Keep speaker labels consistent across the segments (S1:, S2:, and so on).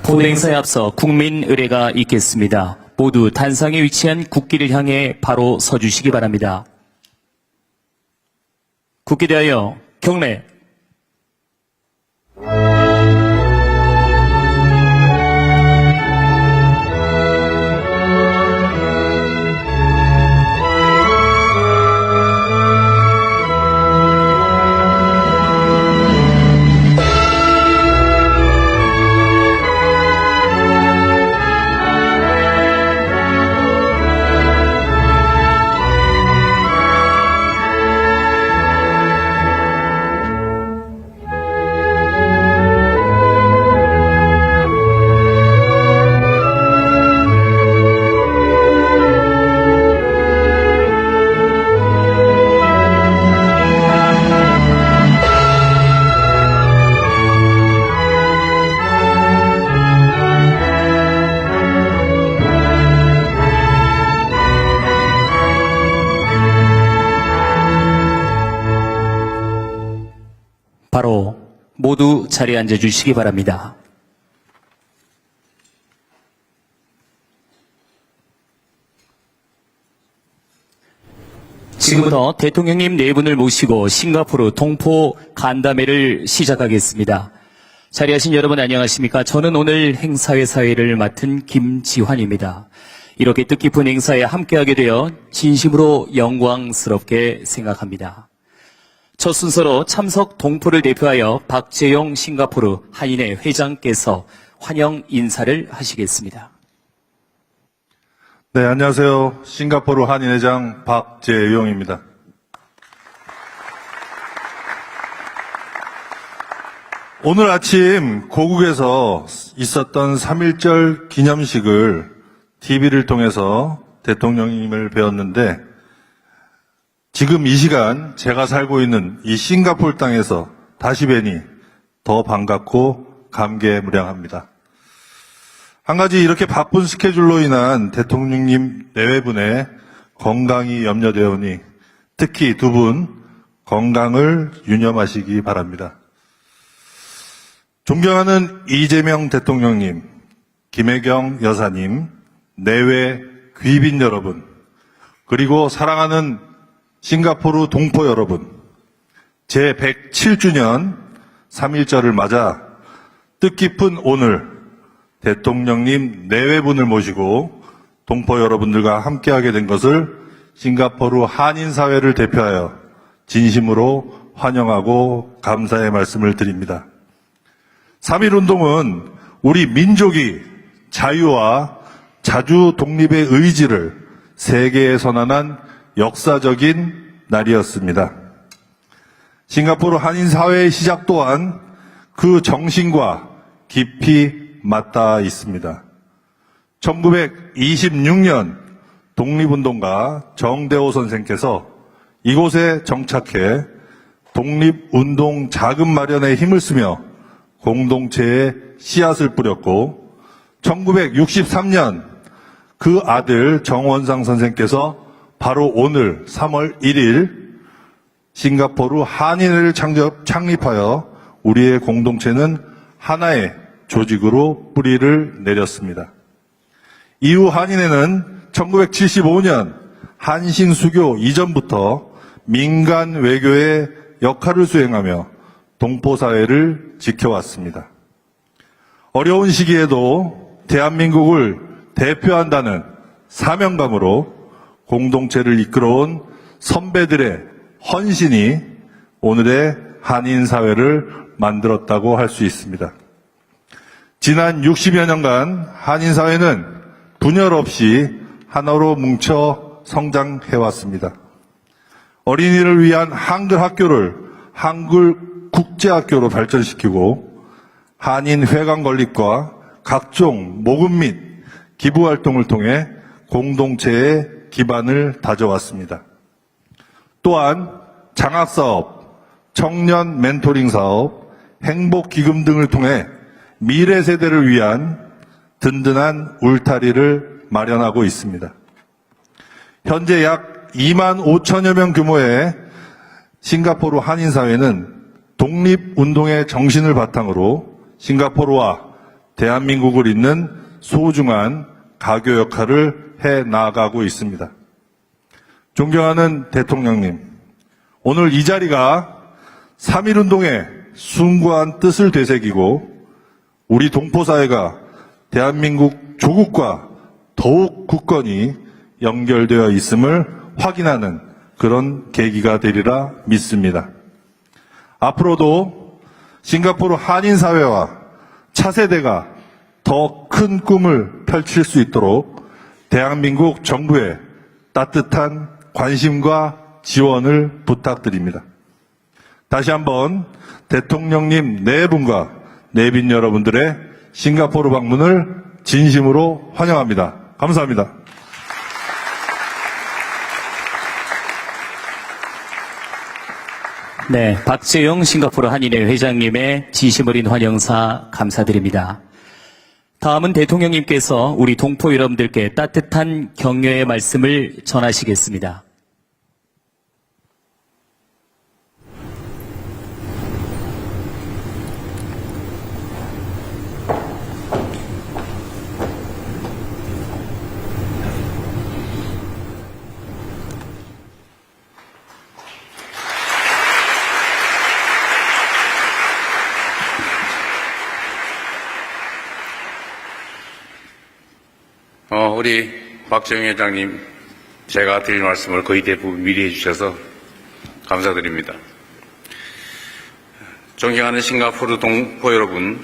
S1: 본행사에 앞서 국민 의례가 있겠습니다. 모두 단상에 위치한 국기를 향해 바로 서주시기 바랍니다. 국기에 대하여 경례. 바로 모두 자리에 앉아주시기 바랍니다. 지금부터 대통령님 네 분을 모시고 싱가포르 동포 간담회를 시작하겠습니다. 자리하신 여러분 안녕하십니까? 저는 오늘 행사회 사회를 맡은 김지환입니다. 이렇게 뜻깊은 행사에 함께하게 되어 진심으로 영광스럽게 생각합니다. 첫 순서로 참석 동포를 대표하여 박재용 싱가포르 한인회 회장께서 환영 인사를 하시겠습니다.
S2: 네, 안녕하세요. 싱가포르 한인회장 박재용입니다. 오늘 아침 고국에서 있었던 3.1절 기념식을 TV를 통해서 대통령님을 뵈었는데 지금 이 시간 제가 살고 있는 이 싱가포르 땅에서 다시 뵈니 더 반갑고 감개무량합니다. 한 가지 이렇게 바쁜 스케줄로 인한 대통령님 내외분의 건강이 염려되어 오니 특히 두 분 건강을 유념하시기 바랍니다. 존경하는 이재명 대통령님, 김혜경 여사님, 내외 귀빈 여러분, 그리고 사랑하는 싱가포르 동포 여러분, 제107주년 3.1절을 맞아 뜻깊은 오늘 대통령님 내외분을 모시고 동포 여러분들과 함께하게 된 것을 싱가포르 한인사회를 대표하여 진심으로 환영하고 감사의 말씀을 드립니다. 3.1운동은 우리 민족이 자유와 자주 독립의 의지를 세계에 선언한 역사적인 날이었습니다. 싱가포르 한인사회의 시작 또한 그 정신과 깊이 맞닿아 있습니다. 1926년 독립운동가 정대호 선생께서 이곳에 정착해 독립운동 자금 마련에 힘을 쓰며 공동체에 씨앗을 뿌렸고 1963년 그 아들 정원상 선생께서 바로 오늘 3월 1일 싱가포르 한인회를 창립하여 우리의 공동체는 하나의 조직으로 뿌리를 내렸습니다. 이후 한인회는 1975년 한신수교 이전부터 민간 외교의 역할을 수행하며 동포사회를 지켜왔습니다. 어려운 시기에도 대한민국을 대표한다는 사명감으로 공동체를 이끌어온 선배들의 헌신이 오늘의 한인사회를 만들었다고 할 수 있습니다. 지난 60여 년간 한인사회는 분열 없이 하나로 뭉쳐 성장해왔습니다. 어린이를 위한 한글 학교를 한글 국제학교로 발전시키고 한인 회관 건립과 각종 모금 및 기부 활동을 통해 공동체의 기반을 다져왔습니다. 또한 장학사업, 청년 멘토링 사업, 행복기금 등을 통해 미래 세대를 위한 든든한 울타리를 마련하고 있습니다. 현재 약 2만 5천여 명 규모의 싱가포르 한인사회는 독립운동의 정신을 바탕으로 싱가포르와 대한민국을 잇는 소중한 가교 역할을 해 나가고 있습니다. 존경하는 대통령님, 오늘 이 자리가 3.1운동의 숭고한 뜻을 되새기고 우리 동포사회가 대한민국 조국과 더욱 굳건히 연결되어 있음을 확인하는 그런 계기가 되리라 믿습니다. 앞으로도 싱가포르 한인사회와 차세대가 더 큰 꿈을 펼칠 수 있도록 대한민국 정부의 따뜻한 관심과 지원을 부탁드립니다. 다시 한번 대통령님 네 분과 내빈 여러분들의 싱가포르 방문을 진심으로 환영합니다. 감사합니다.
S1: 네, 박재용 싱가포르 한인회 회장님의 진심 어린 환영사 감사드립니다. 다음은 대통령님께서 우리 동포 여러분들께 따뜻한 격려의 말씀을 전하시겠습니다.
S3: 우리 박재용 회장님, 제가 드릴 말씀을 거의 대부분 미리 해주셔서 감사드립니다. 존경하는 싱가포르 동포 여러분,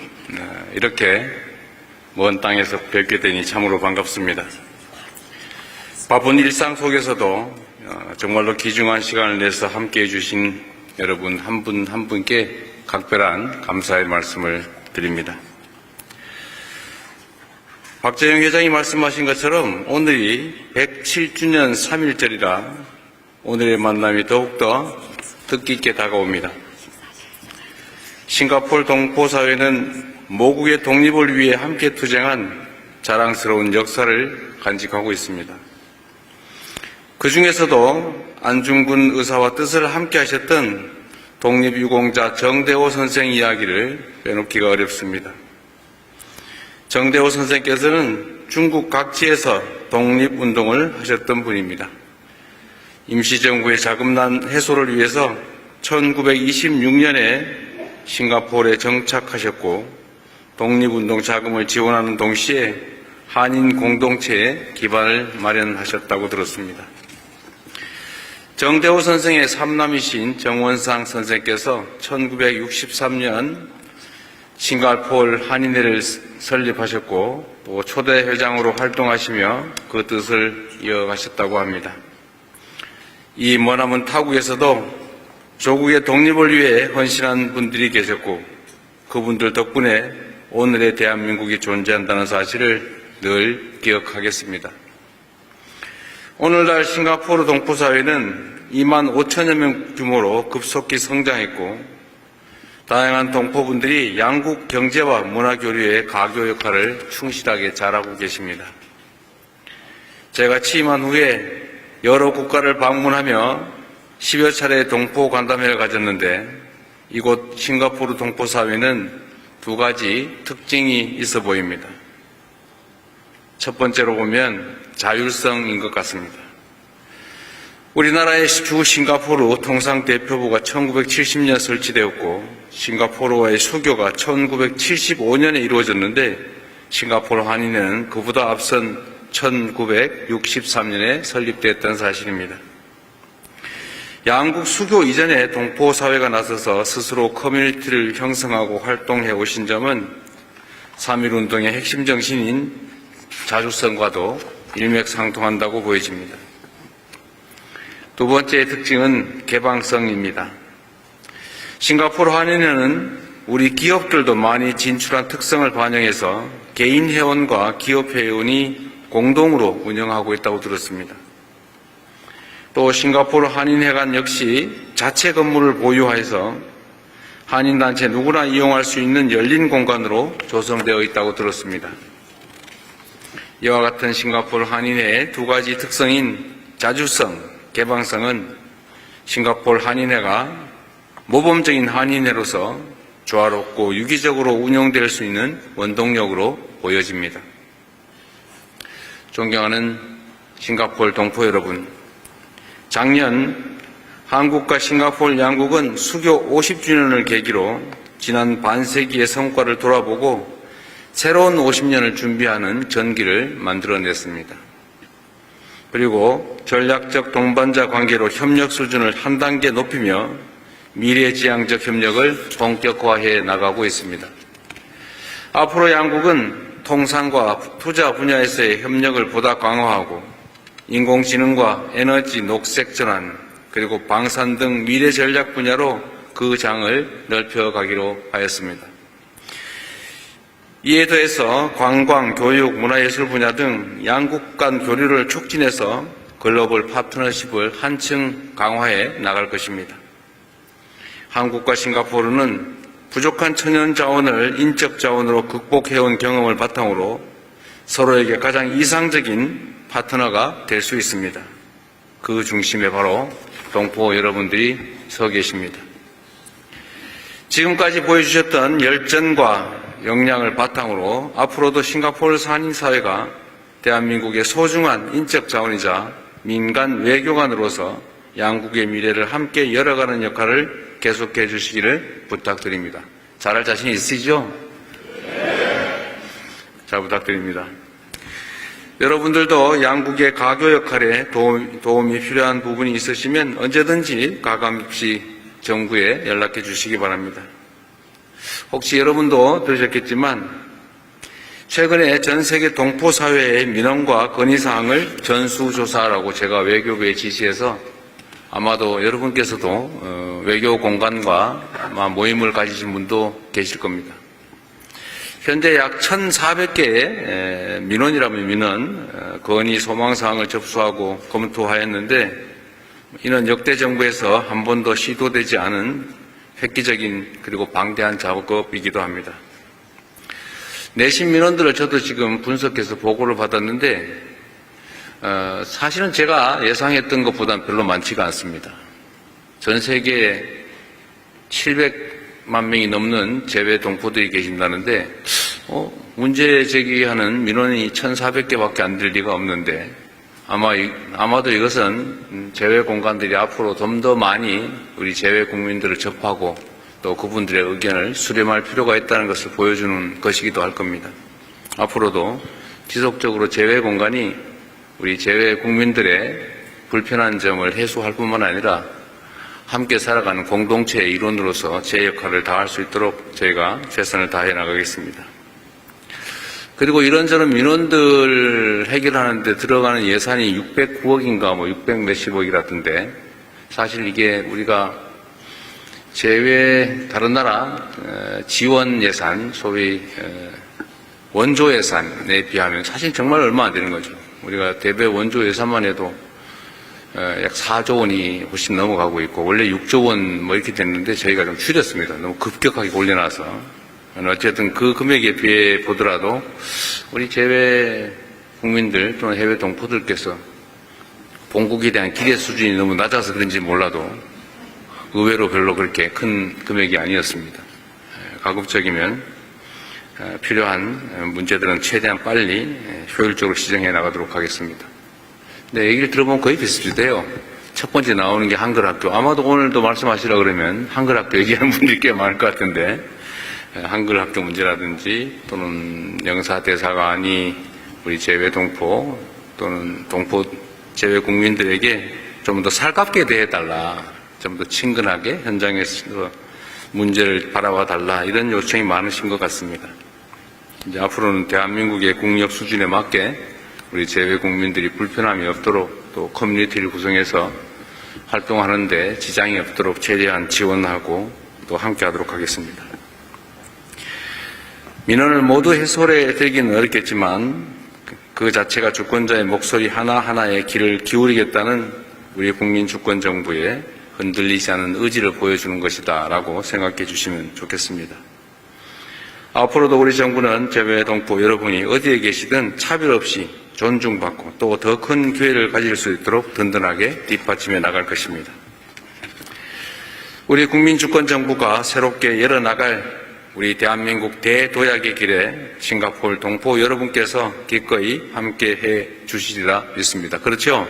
S3: 이렇게 먼 땅에서 뵙게 되니 참으로 반갑습니다. 바쁜 일상 속에서도 정말로 귀중한 시간을 내서 함께 해주신 여러분 한 분 한 분께 각별한 감사의 말씀을 드립니다. 박재용 회장이 말씀하신 것처럼 오늘이 107주년 3.1절이라 오늘의 만남이 더욱더 뜻깊게 다가옵니다. 싱가포르 동포사회는 모국의 독립을 위해 함께 투쟁한 자랑스러운 역사를 간직하고 있습니다. 그 중에서도 안중근 의사와 뜻을 함께 하셨던 독립유공자 정대호 선생 이야기를 빼놓기가 어렵습니다. 정대호 선생께서는 중국 각지에서 독립운동을 하셨던 분입니다. 임시정부의 자금난 해소를 위해서 1926년에 싱가포르에 정착하셨고 독립운동 자금을 지원하는 동시에 한인 공동체의 기반을 마련하셨다고 들었습니다. 정대호 선생의 삼남이신 정원상 선생께서 1963년 싱가포르 한인회를 설립하셨고 또 초대 회장으로 활동하시며 그 뜻을 이어가셨다고 합니다. 이 머나먼 타국에서도 조국의 독립을 위해 헌신한 분들이 계셨고 그분들 덕분에 오늘의 대한민국이 존재한다는 사실을 늘 기억하겠습니다. 오늘날 싱가포르 동포사회는 2만 5천여 명 규모로 급속히 성장했고 다양한 동포분들이 양국 경제와 문화 교류의 가교 역할을 충실하게 잘하고 계십니다. 제가 취임한 후에 여러 국가를 방문하며 10여 차례 동포 간담회를 가졌는데 이곳 싱가포르 동포사회는 두 가지 특징이 있어 보입니다. 첫 번째로 보면 자율성인 것 같습니다. 우리나라의 주 싱가포르 통상대표부가 1970년 설치되었고 싱가포르와의 수교가 1975년에 이루어졌는데 싱가포르 한인회는 그보다 앞선 1963년에 설립됐다는 사실입니다. 양국 수교 이전에 동포사회가 나서서 스스로 커뮤니티를 형성하고 활동해 오신 점은 3.1운동의 핵심 정신인 자주성과도 일맥상통한다고 보여집니다. 두 번째 특징은 개방성입니다. 싱가포르 한인회는 우리 기업들도 많이 진출한 특성을 반영해서 개인 회원과 기업 회원이 공동으로 운영하고 있다고 들었습니다. 또 싱가포르 한인회관 역시 자체 건물을 보유해서 한인단체 누구나 이용할 수 있는 열린 공간으로 조성되어 있다고 들었습니다. 이와 같은 싱가포르 한인회의 두 가지 특성인 자주성, 개방성은 싱가포르 한인회가 모범적인 한인회로서 조화롭고 유기적으로 운영될 수 있는 원동력으로 보여집니다. 존경하는 싱가포르 동포 여러분, 작년 한국과 싱가포르 양국은 수교 50주년을 계기로 지난 반세기의 성과를 돌아보고 새로운 50년을 준비하는 전기를 만들어냈습니다. 그리고 전략적 동반자 관계로 협력 수준을 한 단계 높이며 미래지향적 협력을 본격화해 나가고 있습니다. 앞으로 양국은 통상과 투자 분야에서의 협력을 보다 강화하고 인공지능과 에너지, 녹색 전환, 그리고 방산 등 미래 전략 분야로 그 장을 넓혀가기로 하였습니다. 이에 더해서 관광, 교육, 문화예술 분야 등 양국 간 교류를 촉진해서 글로벌 파트너십을 한층 강화해 나갈 것입니다. 한국과 싱가포르는 부족한 천연 자원을 인적 자원으로 극복해온 경험을 바탕으로 서로에게 가장 이상적인 파트너가 될 수 있습니다. 그 중심에 바로 동포 여러분들이 서 계십니다. 지금까지 보여주셨던 열정과 역량을 바탕으로 앞으로도 싱가포르 한인사회가 대한민국의 소중한 인적 자원이자 민간 외교관으로서 양국의 미래를 함께 열어가는 역할을 계속해 주시기를 부탁드립니다. 잘할 자신 있으시죠? 잘 부탁드립니다. 여러분들도 양국의 가교 역할에 도움이 필요한 부분이 있으시면 언제든지 가감없이 정부에 연락해 주시기 바랍니다. 혹시 여러분도 들으셨겠지만 최근에 전 세계 동포 사회의 민원과 건의사항을 전수조사하라고 제가 외교부에 지시해서 아마도 여러분께서도 외교 공간과 아마 모임을 가지신 분도 계실 겁니다. 현재 약 1,400개의 민원이라면 민원, 건의 소망사항을 접수하고 검토하였는데 이는 역대 정부에서 한 번도 시도되지 않은 획기적인 그리고 방대한 작업이기도 합니다. 내신 민원들을 저도 지금 분석해서 보고를 받았는데 사실은 제가 예상했던 것보다는 별로 많지가 않습니다. 전 세계에 700만 명이 넘는 재외 동포들이 계신다는데 문제 제기하는 민원이 1,400개밖에 안 될 리가 없는데 아마도 이것은 재외 공간들이 앞으로 좀 더 많이 우리 재외 국민들을 접하고 또 그분들의 의견을 수렴할 필요가 있다는 것을 보여주는 것이기도 할 겁니다. 앞으로도 지속적으로 재외 공간이 우리 재외 국민들의 불편한 점을 해소할 뿐만 아니라 함께 살아가는 공동체의 일원으로서 제 역할을 다할 수 있도록 저희가 최선을 다해 나가겠습니다. 그리고 이런저런 민원들 해결하는데 들어가는 예산이 609억인가 600 몇십억이라던데 사실 이게 우리가 다른 나라 지원 예산, 소위 원조 예산에 비하면 사실 정말 얼마 안 되는 거죠. 우리가 대배 원조 예산만 해도 약 4조 원이 훨씬 넘어가고 있고 원래 6조 원 이렇게 됐는데 저희가 좀 줄였습니다. 너무 급격하게 올려놔서. 어쨌든 그 금액에 비해 보더라도 우리 재외 국민들 또는 해외 동포들께서 본국에 대한 기대 수준이 너무 낮아서 그런지 몰라도 의외로 별로 그렇게 큰 금액이 아니었습니다. 가급적이면 필요한 문제들은 최대한 빨리 효율적으로 시정해 나가도록 하겠습니다. 네, 얘기를 들어보면 거의 비슷해요. 첫 번째 나오는 게 한글학교. 아마도 오늘도 말씀하시라 그러면 한글학교 얘기하는 분들이 꽤 많을 것 같은데 한글학교 문제라든지 또는 영사대사관이 우리 재외 동포 또는 동포 재외 국민들에게 좀 더 살갑게 대해달라, 좀 더 친근하게 현장에서 문제를 바라봐 달라 이런 요청이 많으신 것 같습니다. 이제 앞으로는 대한민국의 국력 수준에 맞게 우리 재외 국민들이 불편함이 없도록 또 커뮤니티를 구성해서 활동하는데 지장이 없도록 최대한 지원하고 또 함께하도록 하겠습니다. 민원을 모두 해소해 드리기는 어렵겠지만 그 자체가 주권자의 목소리 하나하나에 귀를 기울이겠다는 우리 국민 주권 정부의 흔들리지 않은 의지를 보여주는 것이다 라고 생각해 주시면 좋겠습니다. 앞으로도 우리 정부는 재외 동포 여러분이 어디에 계시든 차별 없이 존중받고 또 더 큰 기회를 가질 수 있도록 든든하게 뒷받침해 나갈 것입니다. 우리 국민주권정부가 새롭게 열어나갈 우리 대한민국 대도약의 길에 싱가포르 동포 여러분께서 기꺼이 함께해 주시리라 믿습니다. 그렇죠?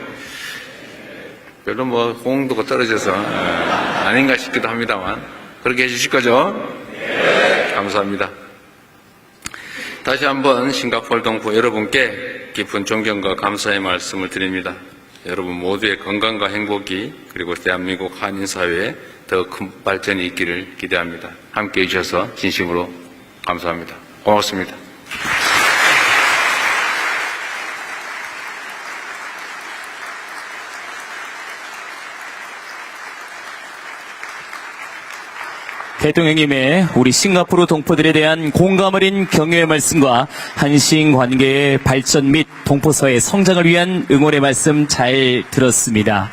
S3: 별로 호응도가 떨어져서 아닌가 싶기도 합니다만 그렇게 해주실 거죠? 네. 감사합니다. 다시 한번 싱가포르 동포 여러분께 깊은 존경과 감사의 말씀을 드립니다. 여러분 모두의 건강과 행복이 그리고 대한민국 한인사회에 더 큰 발전이 있기를 기대합니다. 함께해 주셔서 진심으로 감사합니다. 고맙습니다.
S1: 대통령님의 우리 싱가포르 동포들에 대한 공감 어린 격려의 말씀과 한신 관계의 발전 및 동포사회의 성장을 위한 응원의 말씀 잘 들었습니다.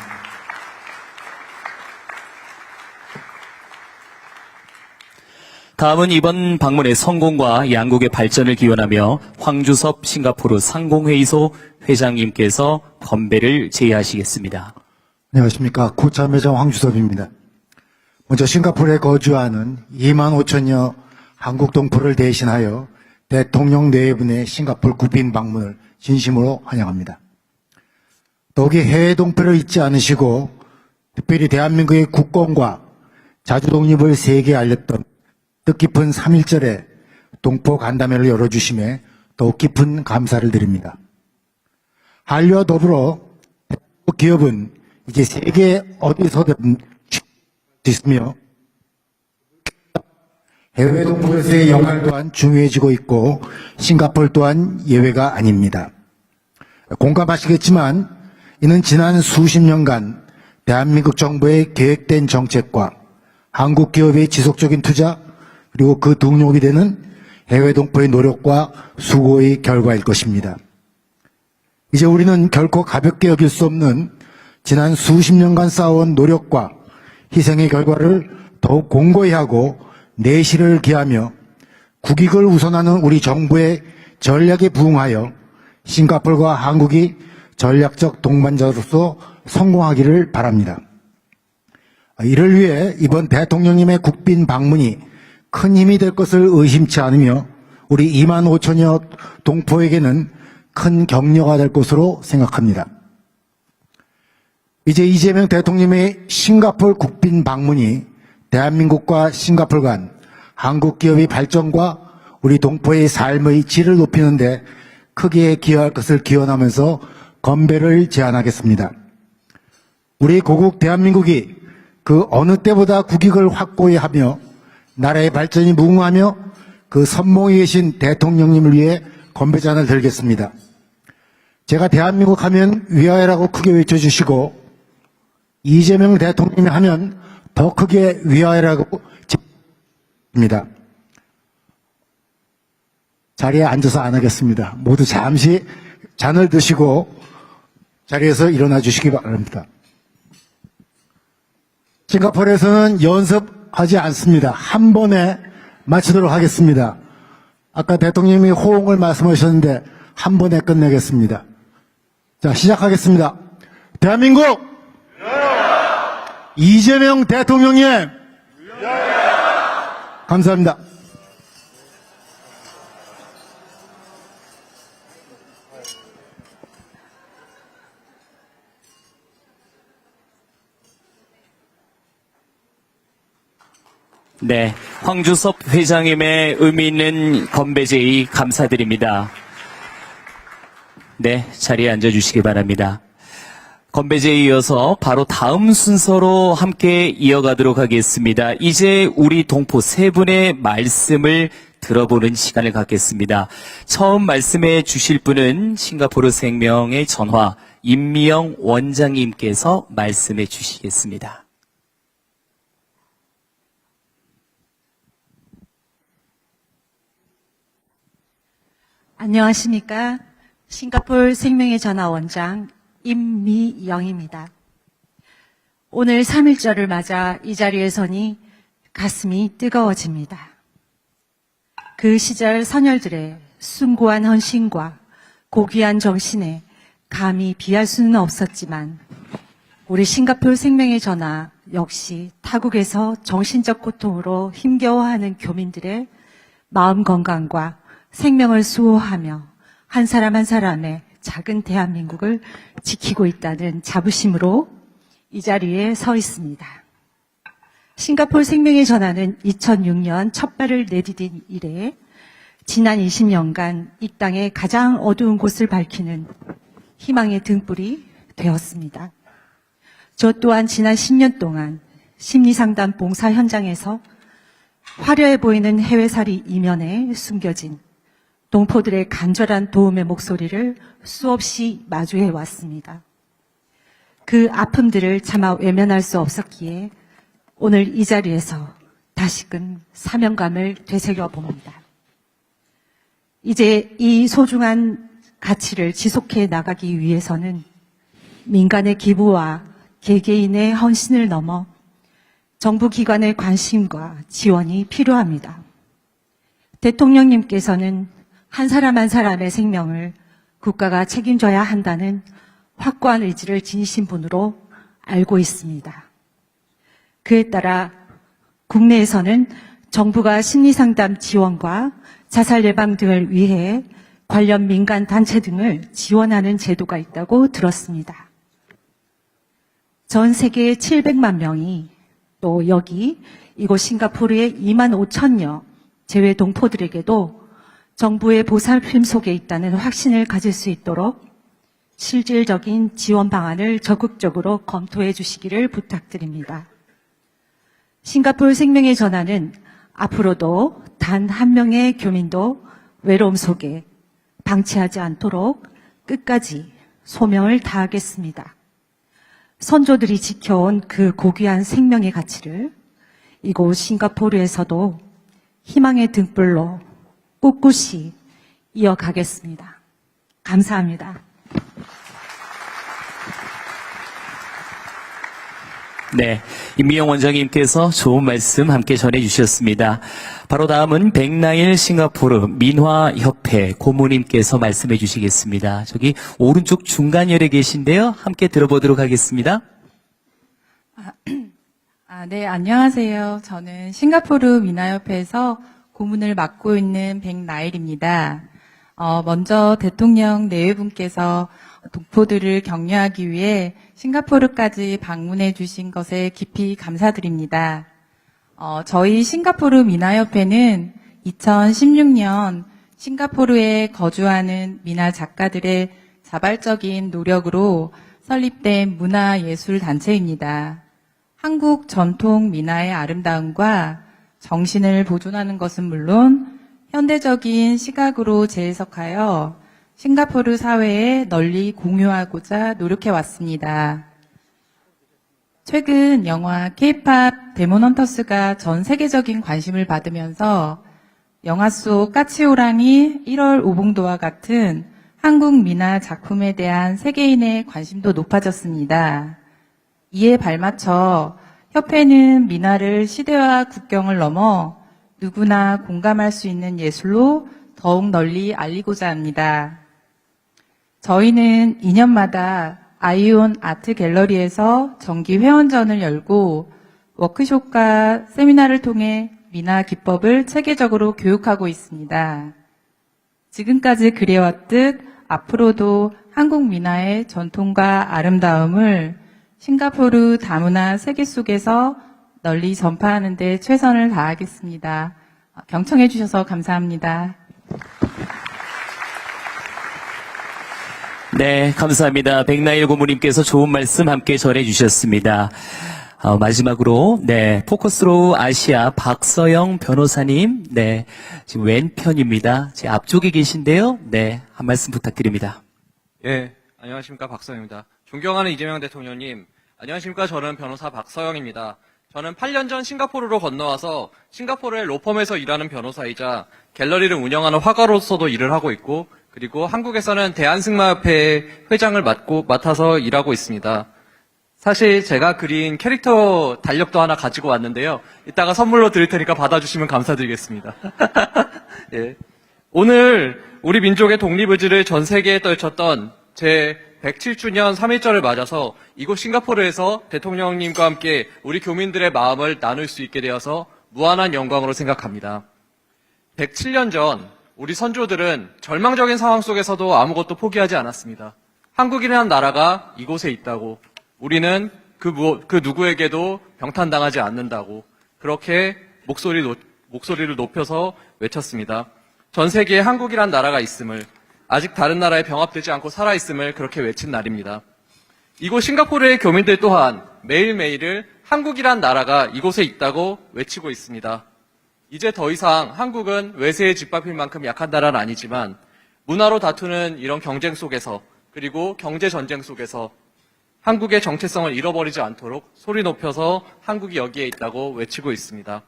S1: 다음은 이번 방문의 성공과 양국의 발전을 기원하며 황주섭 싱가포르 상공회의소 회장님께서 건배를 제의하시겠습니다.
S4: 안녕하십니까. 고참회장 황주섭입니다. 먼저 싱가포르에 거주하는 2만 5천여 한국 동포를 대신하여 대통령 네 분의 싱가포르 국빈 방문을 진심으로 환영합니다. 더욱이 해외 동포를 잊지 않으시고 특별히 대한민국의 국권과 자주 독립을 세계에 알렸던 뜻깊은 3.1절에 동포 간담회를 열어주심에 더욱 깊은 감사를 드립니다. 한류와 더불어 기업은 이제 세계 어디서든 있으며 해외 동포에서의 역할 또한 중요해지고 있고 싱가포르 또한 예외가 아닙니다. 공감하시겠지만 이는 지난 수십 년간 대한민국 정부의 계획된 정책과 한국 기업의 지속적인 투자 그리고 그 동력이 되는 해외 동포의 노력과 수고의 결과일 것입니다. 이제 우리는 결코 가볍게 여길 수 없는 지난 수십 년간 쌓아온 노력과 희생의 결과를 더욱 공고히 하고 내실을 기하며 국익을 우선하는 우리 정부의 전략에 부응하여 싱가포르와 한국이 전략적 동반자로서 성공하기를 바랍니다. 이를 위해 이번 대통령님의 국빈 방문이 큰 힘이 될 것을 의심치 않으며 우리 2만 5천여 동포에게는 큰 격려가 될 것으로 생각합니다. 이제 이재명 대통령의 싱가포르 국빈 방문이 대한민국과 싱가포르 간 한국 기업의 발전과 우리 동포의 삶의 질을 높이는 데 크게 기여할 것을 기원하면서 건배를 제안하겠습니다. 우리 고국 대한민국이 그 어느 때보다 국익을 확고히 하며 나라의 발전이 무궁하며 그 선봉에 계신 대통령님을 위해 건배잔을 들겠습니다. 제가 대한민국 하면 위하여라고 크게 외쳐주시고 이재명 대통령이 하면 더 크게 위하여라고 칩니다. 자리에 앉아서 안 하겠습니다. 모두 잠시 잔을 드시고 자리에서 일어나 주시기 바랍니다. 싱가포르에서는 연습하지 않습니다. 한 번에 마치도록 하겠습니다. 아까 대통령님이 호응을 말씀하셨는데 한 번에 끝내겠습니다. 자, 시작하겠습니다. 대한민국 이재명 대통령님 감사합니다.
S1: 네, 황주섭 회장님의 의미 있는 건배 제의 감사드립니다. 네, 자리에 앉아주시기 바랍니다. 건배 제의에 이어서 바로 다음 순서로 함께 이어가도록 하겠습니다. 이제 우리 동포 세 분의 말씀을 들어보는 시간을 갖겠습니다. 처음 말씀해 주실 분은 싱가포르 생명의 전화 임미영 원장님께서 말씀해 주시겠습니다.
S5: 안녕하십니까. 싱가포르 생명의 전화 원장 임미영입니다. 오늘 3.1절을 맞아 이 자리에 서니 가슴이 뜨거워집니다. 그 시절 선열들의 숭고한 헌신과 고귀한 정신에 감히 비할 수는 없었지만 우리 싱가포르 생명의 전화 역시 타국에서 정신적 고통으로 힘겨워하는 교민들의 마음 건강과 생명을 수호하며 한 사람 한 사람의 작은 대한민국을 지키고 있다는 자부심으로 이 자리에 서 있습니다. 싱가포르 생명의 전환은 2006년 첫 발을 내디딘 이래 지난 20년간 이 땅의 가장 어두운 곳을 밝히는 희망의 등불이 되었습니다. 저 또한 지난 10년 동안 심리상담 봉사 현장에서 화려해 보이는 해외살이 이면에 숨겨진 동포들의 간절한 도움의 목소리를 수없이 마주해 왔습니다. 그 아픔들을 차마 외면할 수 없었기에 오늘 이 자리에서 다시금 사명감을 되새겨 봅니다. 이제 이 소중한 가치를 지속해 나가기 위해서는 민간의 기부와 개개인의 헌신을 넘어 정부 기관의 관심과 지원이 필요합니다. 대통령님께서는 한 사람 한 사람의 생명을 국가가 책임져야 한다는 확고한 의지를 지니신 분으로 알고 있습니다. 그에 따라 국내에서는 정부가 심리상담 지원과 자살 예방 등을 위해 관련 민간 단체 등을 지원하는 제도가 있다고 들었습니다. 전 세계 700만 명이 또 여기 이곳 싱가포르의 2만 5천여 재외 동포들에게도 정부의 보살핌 속에 있다는 확신을 가질 수 있도록 실질적인 지원 방안을 적극적으로 검토해 주시기를 부탁드립니다. 싱가포르 생명의 전환은 앞으로도 단 한 명의 교민도 외로움 속에 방치하지 않도록 끝까지 소명을 다하겠습니다. 선조들이 지켜온 그 고귀한 생명의 가치를 이곳 싱가포르에서도 희망의 등불로 꿋꿋이 이어가겠습니다. 감사합니다.
S1: 네, 임미영 원장님께서 좋은 말씀 함께 전해주셨습니다. 바로 다음은 백나일 싱가포르 민화협회 고모님께서 말씀해 주시겠습니다. 저기 오른쪽 중간열에 계신데요. 함께 들어보도록 하겠습니다.
S6: 네, 안녕하세요. 저는 싱가포르 민화협회에서 고문을 맡고 있는 백나일입니다. 먼저 대통령 내외분께서 동포들을 격려하기 위해 싱가포르까지 방문해 주신 것에 깊이 감사드립니다. 저희 싱가포르 민화협회는 2016년 싱가포르에 거주하는 민화 작가들의 자발적인 노력으로 설립된 문화예술단체입니다. 한국 전통 민화의 아름다움과 정신을 보존하는 것은 물론 현대적인 시각으로 재해석하여 싱가포르 사회에 널리 공유하고자 노력해 왔습니다. 최근 영화 K-POP 데몬 헌터스가 전 세계적인 관심을 받으면서 영화 속 까치호랑이 1월 오봉도와 같은 한국 민화 작품에 대한 세계인의 관심도 높아졌습니다. 이에 발맞춰 협회는 민화를 시대와 국경을 넘어 누구나 공감할 수 있는 예술로 더욱 널리 알리고자 합니다. 저희는 2년마다 아이온 아트 갤러리에서 정기 회원전을 열고 워크숍과 세미나를 통해 민화 기법을 체계적으로 교육하고 있습니다. 지금까지 그래왔듯 앞으로도 한국 민화의 전통과 아름다움을 싱가포르 다문화 세계 속에서 널리 전파하는 데 최선을 다하겠습니다. 경청해 주셔서 감사합니다.
S1: 네, 감사합니다. 백나일 고모님께서 좋은 말씀 함께 전해주셨습니다. 마지막으로, 네, 포커스로우 아시아 박서영 변호사님, 네, 지금 왼편입니다. 제 앞쪽에 계신데요. 네, 한 말씀 부탁드립니다.
S7: 예, 안녕하십니까. 박서영입니다. 존경하는 이재명 대통령님, 안녕하십니까. 저는 변호사 박서영입니다. 저는 8년 전 싱가포르로 건너와서 싱가포르의 로펌에서 일하는 변호사이자 갤러리를 운영하는 화가로서도 일을 하고 있고, 그리고 한국에서는 대한승마협회 회장을 맡아서 일하고 있습니다. 사실 제가 그린 캐릭터 달력도 하나 가지고 왔는데요. 이따가 선물로 드릴 테니까 받아주시면 감사드리겠습니다. 예. 오늘 우리 민족의 독립의지를 전 세계에 떨쳤던 제 107주년 3.1절을 맞아서 이곳 싱가포르에서 대통령님과 함께 우리 교민들의 마음을 나눌 수 있게 되어서 무한한 영광으로 생각합니다. 107년 전 우리 선조들은 절망적인 상황 속에서도 아무것도 포기하지 않았습니다. 한국이라는 나라가 이곳에 있다고, 우리는 그 누구에게도 병탄당하지 않는다고 그렇게 목소리를 높여서 외쳤습니다. 전 세계에 한국이란 나라가 있음을, 아직 다른 나라에 병합되지 않고 살아있음을 그렇게 외친 날입니다. 이곳 싱가포르의 교민들 또한 매일매일을 한국이란 나라가 이곳에 있다고 외치고 있습니다. 이제 더 이상 한국은 외세에 짓밟힐 만큼 약한 나라는 아니지만 문화로 다투는 이런 경쟁 속에서, 그리고 경제 전쟁 속에서 한국의 정체성을 잃어버리지 않도록 소리 높여서 한국이 여기에 있다고 외치고 있습니다.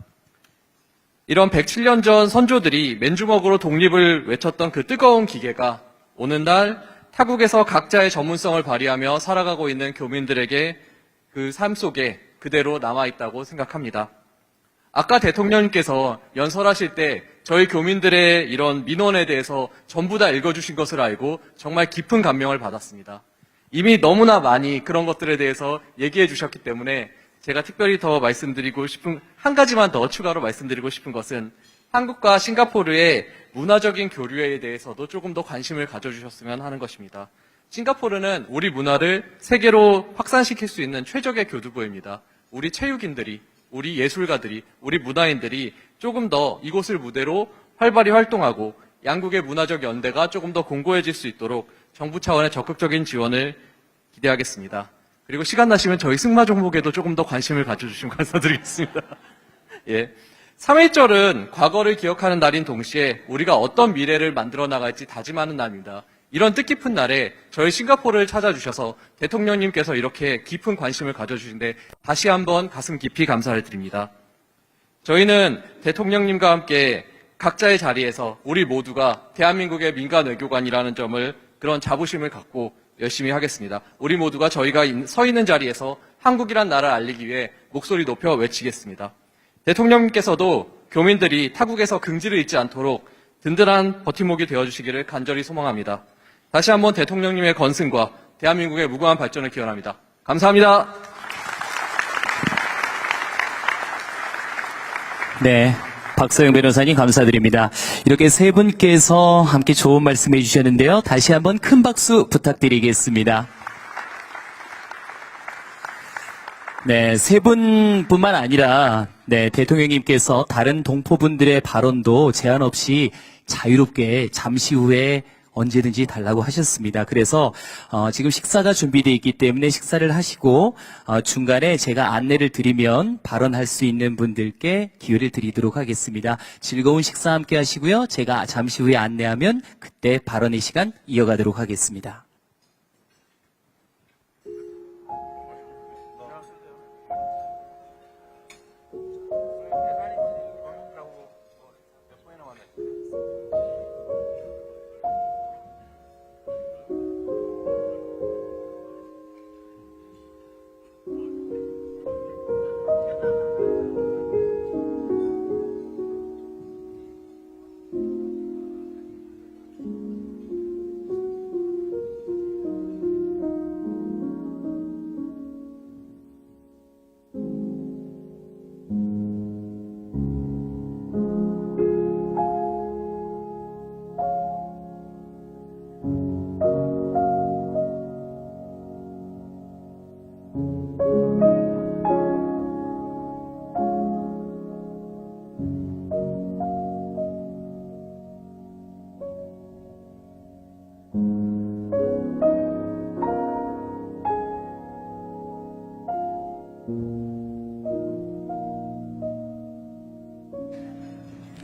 S7: 이런 107년 전 선조들이 맨주먹으로 독립을 외쳤던 그 뜨거운 기계가 오늘날 타국에서 각자의 전문성을 발휘하며 살아가고 있는 교민들에게 그 삶 속에 그대로 남아있다고 생각합니다. 아까 대통령님께서 연설하실 때 저희 교민들의 이런 민원에 대해서 전부 다 읽어주신 것을 알고 정말 깊은 감명을 받았습니다. 이미 너무나 많이 그런 것들에 대해서 얘기해 주셨기 때문에 제가 특별히 더 말씀드리고 싶은, 한 가지만 더 추가로 말씀드리고 싶은 것은 한국과 싱가포르의 문화적인 교류에 대해서도 조금 더 관심을 가져주셨으면 하는 것입니다. 싱가포르는 우리 문화를 세계로 확산시킬 수 있는 최적의 교두보입니다. 우리 체육인들이, 우리 예술가들이, 우리 문화인들이 조금 더 이곳을 무대로 활발히 활동하고 양국의 문화적 연대가 조금 더 공고해질 수 있도록 정부 차원의 적극적인 지원을 기대하겠습니다. 그리고 시간 나시면 저희 승마 종목에도 조금 더 관심을 가져주시면 감사드리겠습니다. 예. 3.1절은 과거를 기억하는 날인 동시에 우리가 어떤 미래를 만들어 나갈지 다짐하는 날입니다. 이런 뜻깊은 날에 저희 싱가포르를 찾아주셔서 대통령님께서 이렇게 깊은 관심을 가져주신데 다시 한번 가슴 깊이 감사를 드립니다. 저희는 대통령님과 함께 각자의 자리에서 우리 모두가 대한민국의 민간 외교관이라는 점을, 그런 자부심을 갖고 열심히 하겠습니다. 우리 모두가 저희가 서 있는 자리에서 한국이란 나라를 알리기 위해 목소리 높여 외치겠습니다. 대통령님께서도 교민들이 타국에서 긍지를 잃지 않도록 든든한 버팀목이 되어주시기를 간절히 소망합니다. 다시 한번 대통령님의 건승과 대한민국의 무궁한 발전을 기원합니다. 감사합니다.
S1: 네. 박서영 변호사님 감사드립니다. 이렇게 세 분께서 함께 좋은 말씀해 주셨는데요. 다시 한번 큰 박수 부탁드리겠습니다. 네, 세 분뿐만 아니라 대통령님께서 다른 동포분들의 발언도 제한 없이 자유롭게 잠시 후에 언제든지 달라고 하셨습니다. 그래서 지금 식사가 준비되어 있기 때문에 식사를 하시고 중간에 제가 안내를 드리면 발언할 수 있는 분들께 기회를 드리도록 하겠습니다. 즐거운 식사 함께 하시고요. 제가 잠시 후에 안내하면 그때 발언의 시간 이어가도록 하겠습니다.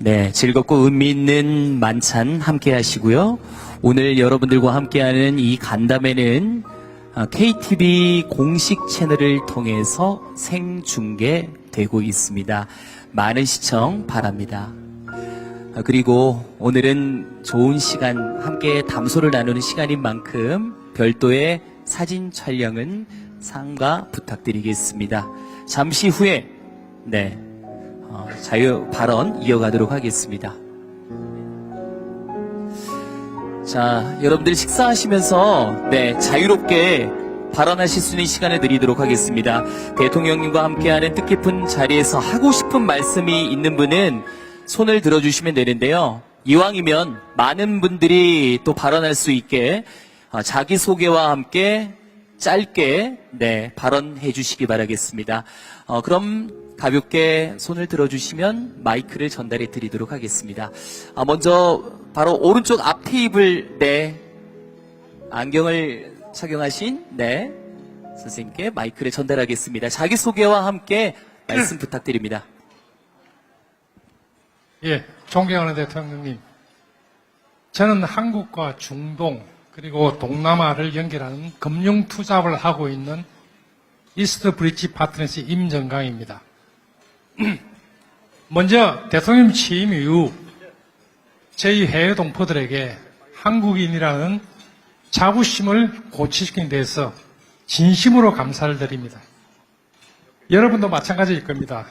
S1: 네, 즐겁고 의미 있는 만찬 함께 하시고요. 오늘 여러분들과 함께하는 이 간담회는 KTV 공식 채널을 통해서 생중계되고 있습니다. 많은 시청 바랍니다. 그리고 오늘은 좋은 시간, 함께 담소를 나누는 시간인 만큼 별도의 사진 촬영은 삼가 부탁드리겠습니다. 잠시 후에 자유 발언 이어가도록 하겠습니다. 자, 여러분들 식사하시면서 네, 자유롭게 발언하실 수 있는 시간을 드리도록 하겠습니다. 대통령님과 함께하는 뜻깊은 자리에서 하고 싶은 말씀이 있는 분은 손을 들어주시면 되는데요. 이왕이면 많은 분들이 또 발언할 수 있게 자기소개와 함께 짧게 네, 발언해 주시기 바라겠습니다. 그럼 가볍게 손을 들어주시면 마이크를 전달해 드리도록 하겠습니다. 먼저 바로 오른쪽 앞 테이블 네, 안경을 착용하신 네, 선생님께 마이크를 전달하겠습니다. 자기소개와 함께 말씀 부탁드립니다.
S8: 예, 존경하는 대통령님. 저는 한국과 중동 그리고 동남아를 연결하는 금융 투자를 하고 있는 이스트 브릿지 파트너십 임정강입니다. 먼저 대통령 취임 이후 저희 해외 동포들에게 한국인이라는 자부심을 고취시킨 데서 진심으로 감사를 드립니다. 여러분도 마찬가지일 겁니다.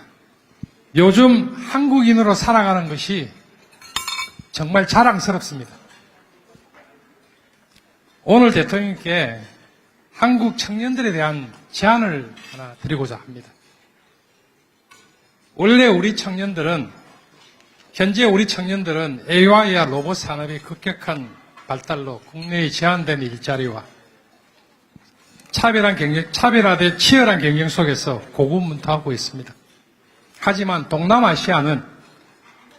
S8: 요즘 한국인으로 살아가는 것이 정말 자랑스럽습니다. 오늘 대통령께 한국 청년들에 대한 제안을 하나 드리고자 합니다. 원래 현재 우리 청년들은 AI와 로봇 산업의 급격한 발달로 국내에 제한된 일자리와 차별화된 치열한 경쟁 속에서 고군분투하고 있습니다. 하지만 동남아시아는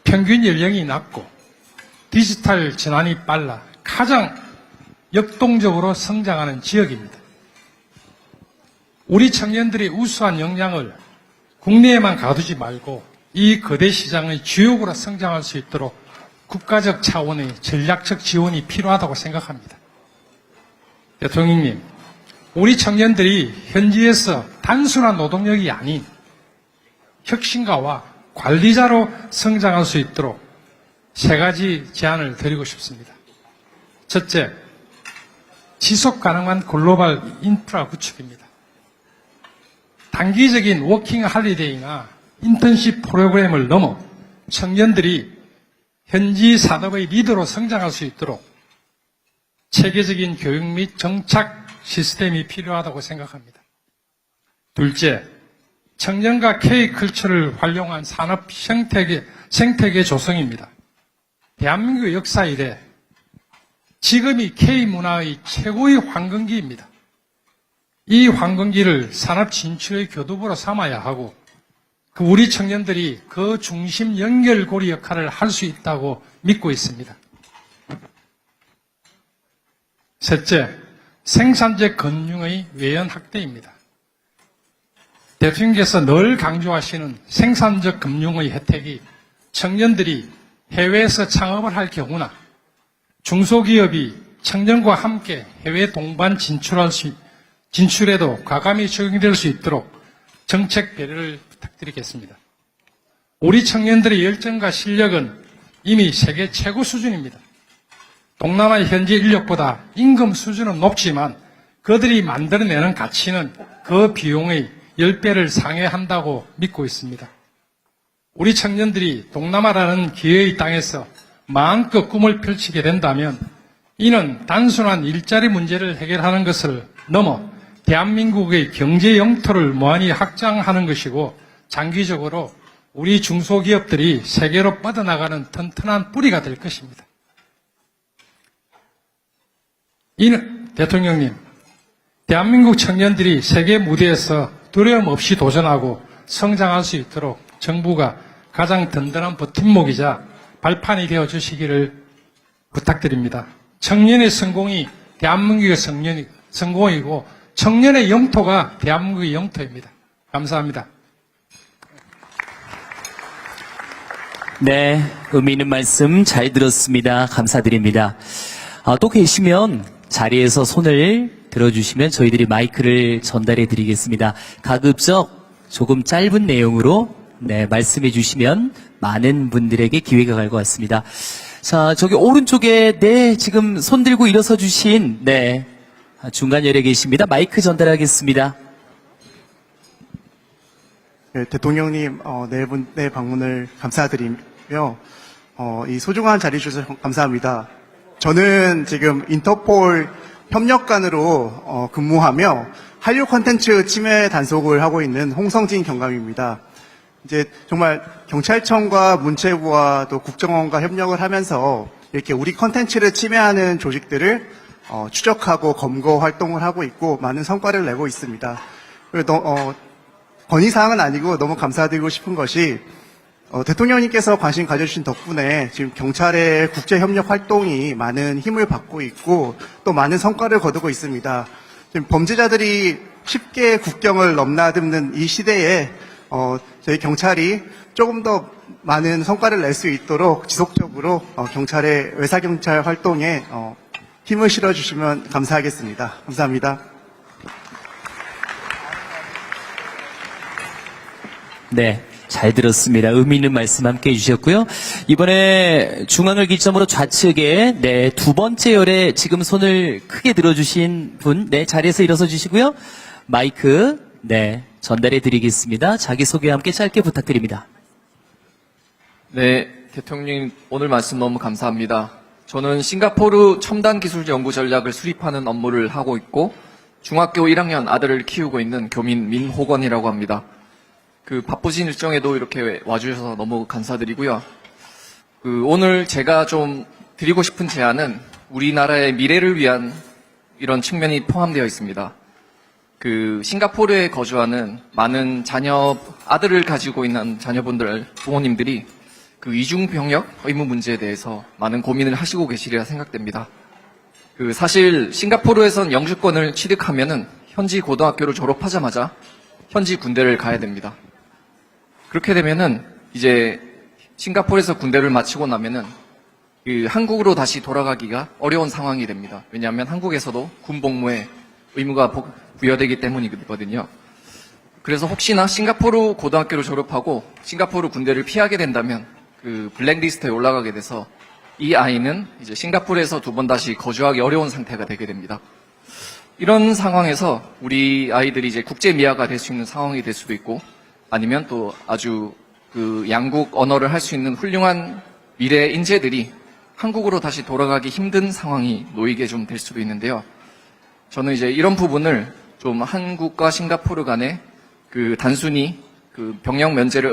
S8: 평균 연령이 낮고 디지털 전환이 빨라 가장 역동적으로 성장하는 지역입니다. 우리 청년들이 우수한 역량을 국내에만 가두지 말고 이 거대 시장의 주역으로 성장할 수 있도록 국가적 차원의 전략적 지원이 필요하다고 생각합니다. 대통령님, 우리 청년들이 현지에서 단순한 노동력이 아닌 혁신가와 관리자로 성장할 수 있도록 세 가지 제안을 드리고 싶습니다. 첫째, 지속 가능한 글로벌 인프라 구축입니다. 단기적인 워킹 할리데이나 인턴십 프로그램을 넘어 청년들이 현지 산업의 리더로 성장할 수 있도록 체계적인 교육 및 정착 시스템이 필요하다고 생각합니다. 둘째, 청년과 K컬처를 활용한 산업 생태계 조성입니다. 대한민국 역사 이래 지금이 K문화의 최고의 황금기입니다. 이 황금기를 산업 진출의 교두보로 삼아야 하고 우리 청년들이 그 중심 연결고리 역할을 할 수 있다고 믿고 있습니다. 셋째, 생산적 금융의 외연 확대입니다. 대통령께서 늘 강조하시는 생산적 금융의 혜택이 청년들이 해외에서 창업을 할 경우나 중소기업이 청년과 함께 해외 동반 진출에도 과감히 적용될 수 있도록 정책 배려를 부탁드리겠습니다. 우리 청년들의 열정과 실력은 이미 세계 최고 수준입니다. 동남아 현지 인력보다 임금 수준은 높지만 그들이 만들어내는 가치는 그 비용의 10배를 상회한다고 믿고 있습니다. 우리 청년들이 동남아라는 기회의 땅에서 마음껏 꿈을 펼치게 된다면 이는 단순한 일자리 문제를 해결하는 것을 넘어 대한민국의 경제 영토를 무한히 확장하는 것이고 장기적으로 우리 중소기업들이 세계로 뻗어나가는 튼튼한 뿌리가 될 것입니다. 이는 대통령님, 대한민국 청년들이 세계 무대에서 두려움 없이 도전하고 성장할 수 있도록 정부가 가장 든든한 버팀목이자 발판이 되어 주시기를 부탁드립니다. 청년의 성공이 대한민국의 성공이고 청년의 영토가 대한민국의 영토입니다. 감사합니다.
S1: 네, 의미 있는 말씀 잘 들었습니다. 감사드립니다. 또 계시면 자리에서 손을 들어주시면 저희들이 마이크를 전달해 드리겠습니다. 가급적 조금 짧은 내용으로 네, 말씀해 주시면 많은 분들에게 기회가 갈 것 같습니다. 자, 저기 오른쪽에 네, 지금 손 들고 일어서 주신 네, 중간 열에 계십니다. 마이크 전달하겠습니다.
S9: 네, 대통령님, 네 방문을 감사드리며, 이 소중한 자리 주셔서 감사합니다. 저는 지금 인터폴 협력관으로 근무하며 한류 콘텐츠 침해 단속을 하고 있는 홍성진 경감입니다. 이제 정말 경찰청과 문체부와 또 국정원과 협력을 하면서 이렇게 우리 콘텐츠를 침해하는 조직들을 추적하고 검거 활동을 하고 있고 많은 성과를 내고 있습니다. 그리고 건의사항은 아니고 너무 감사드리고 싶은 것이 대통령님께서 관심 가져주신 덕분에 지금 경찰의 국제협력 활동이 많은 힘을 받고 있고 또 많은 성과를 거두고 있습니다. 지금 범죄자들이 쉽게 국경을 넘나드는 이 시대에 저희 경찰이 조금 더 많은 성과를 낼 수 있도록 지속적으로 경찰의 외사경찰 활동에 힘을 실어주시면 감사하겠습니다. 감사합니다.
S1: 네, 잘 들었습니다. 의미 있는 말씀 함께 해주셨고요. 이번에 중앙을 기점으로 좌측에 네, 두 번째 열에 지금 손을 크게 들어주신 분, 네, 자리에서 일어서 주시고요. 마이크, 네, 전달해 드리겠습니다. 자기소개와 함께 짧게 부탁드립니다.
S7: 네, 대통령 오늘 말씀 너무 감사합니다. 저는 싱가포르 첨단 기술 연구 전략을 수립하는 업무를 하고 있고 중학교 1학년 아들을 키우고 있는 교민 민호건이라고 합니다. 바쁘신 일정에도 이렇게 와주셔서 너무 감사드리고요. 오늘 제가 좀 드리고 싶은 제안은 우리나라의 미래를 위한 이런 측면이 포함되어 있습니다. 싱가포르에 거주하는 많은 아들을 가지고 있는 자녀분들, 부모님들이 이중병역 의무 문제에 대해서 많은 고민을 하시고 계시리라 생각됩니다. 사실 싱가포르에선 영주권을 취득하면은 현지 고등학교를 졸업하자마자 현지 군대를 가야 됩니다. 그렇게 되면은 이제 싱가포르에서 군대를 마치고 나면은 한국으로 다시 돌아가기가 어려운 상황이 됩니다. 왜냐하면 한국에서도 군복무에 의무가 부여되기 때문이거든요. 그래서 혹시나 싱가포르 고등학교를 졸업하고 싱가포르 군대를 피하게 된다면 블랙리스트에 올라가게 돼서 이 아이는 이제 싱가포르에서 두 번 다시 거주하기 어려운 상태가 되게 됩니다. 이런 상황에서 우리 아이들이 이제 국제 미아가 될 수 있는 상황이 될 수도 있고 아니면 또 아주 양국 언어를 할 수 있는 훌륭한 미래 인재들이 한국으로 다시 돌아가기 힘든 상황이 놓이게 좀 될 수도 있는데요. 저는 이제 이런 부분을 좀 한국과 싱가포르 간에 단순히 병역 면제를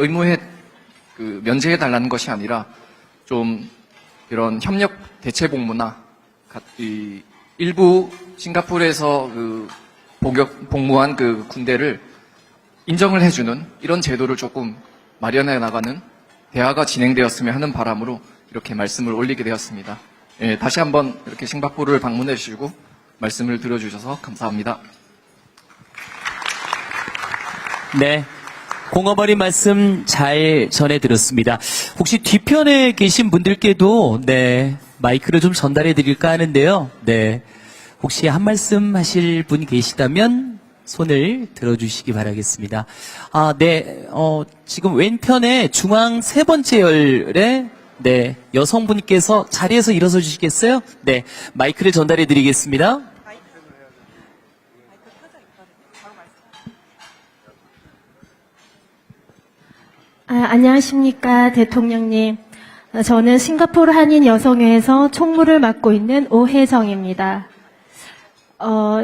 S7: 면제해 달라는 것이 아니라 좀 이런 협력 대체 복무나 일부 싱가포르에서 복무한 군대를 인정을 해주는 이런 제도를 조금 마련해 나가는 대화가 진행되었으면 하는 바람으로 이렇게 말씀을 올리게 되었습니다. 예, 다시 한번 이렇게 싱가포르를 방문해 주시고 말씀을 들어주셔서 감사합니다.
S1: 네. 공어머리 말씀 잘 전해 들었습니다. 혹시 뒤편에 계신 분들께도 네, 마이크를 좀 전달해 드릴까 하는데요. 네. 혹시 한 말씀 하실 분 계시다면 손을 들어주시기 바라겠습니다. 네. 지금 왼편에 중앙 세 번째 열에 네, 여성분께서 자리에서 일어서 주시겠어요? 네. 마이크를 전달해 드리겠습니다.
S10: 안녕하십니까, 대통령님. 저는 싱가포르 한인 여성회에서 총무를 맡고 있는 오혜정입니다.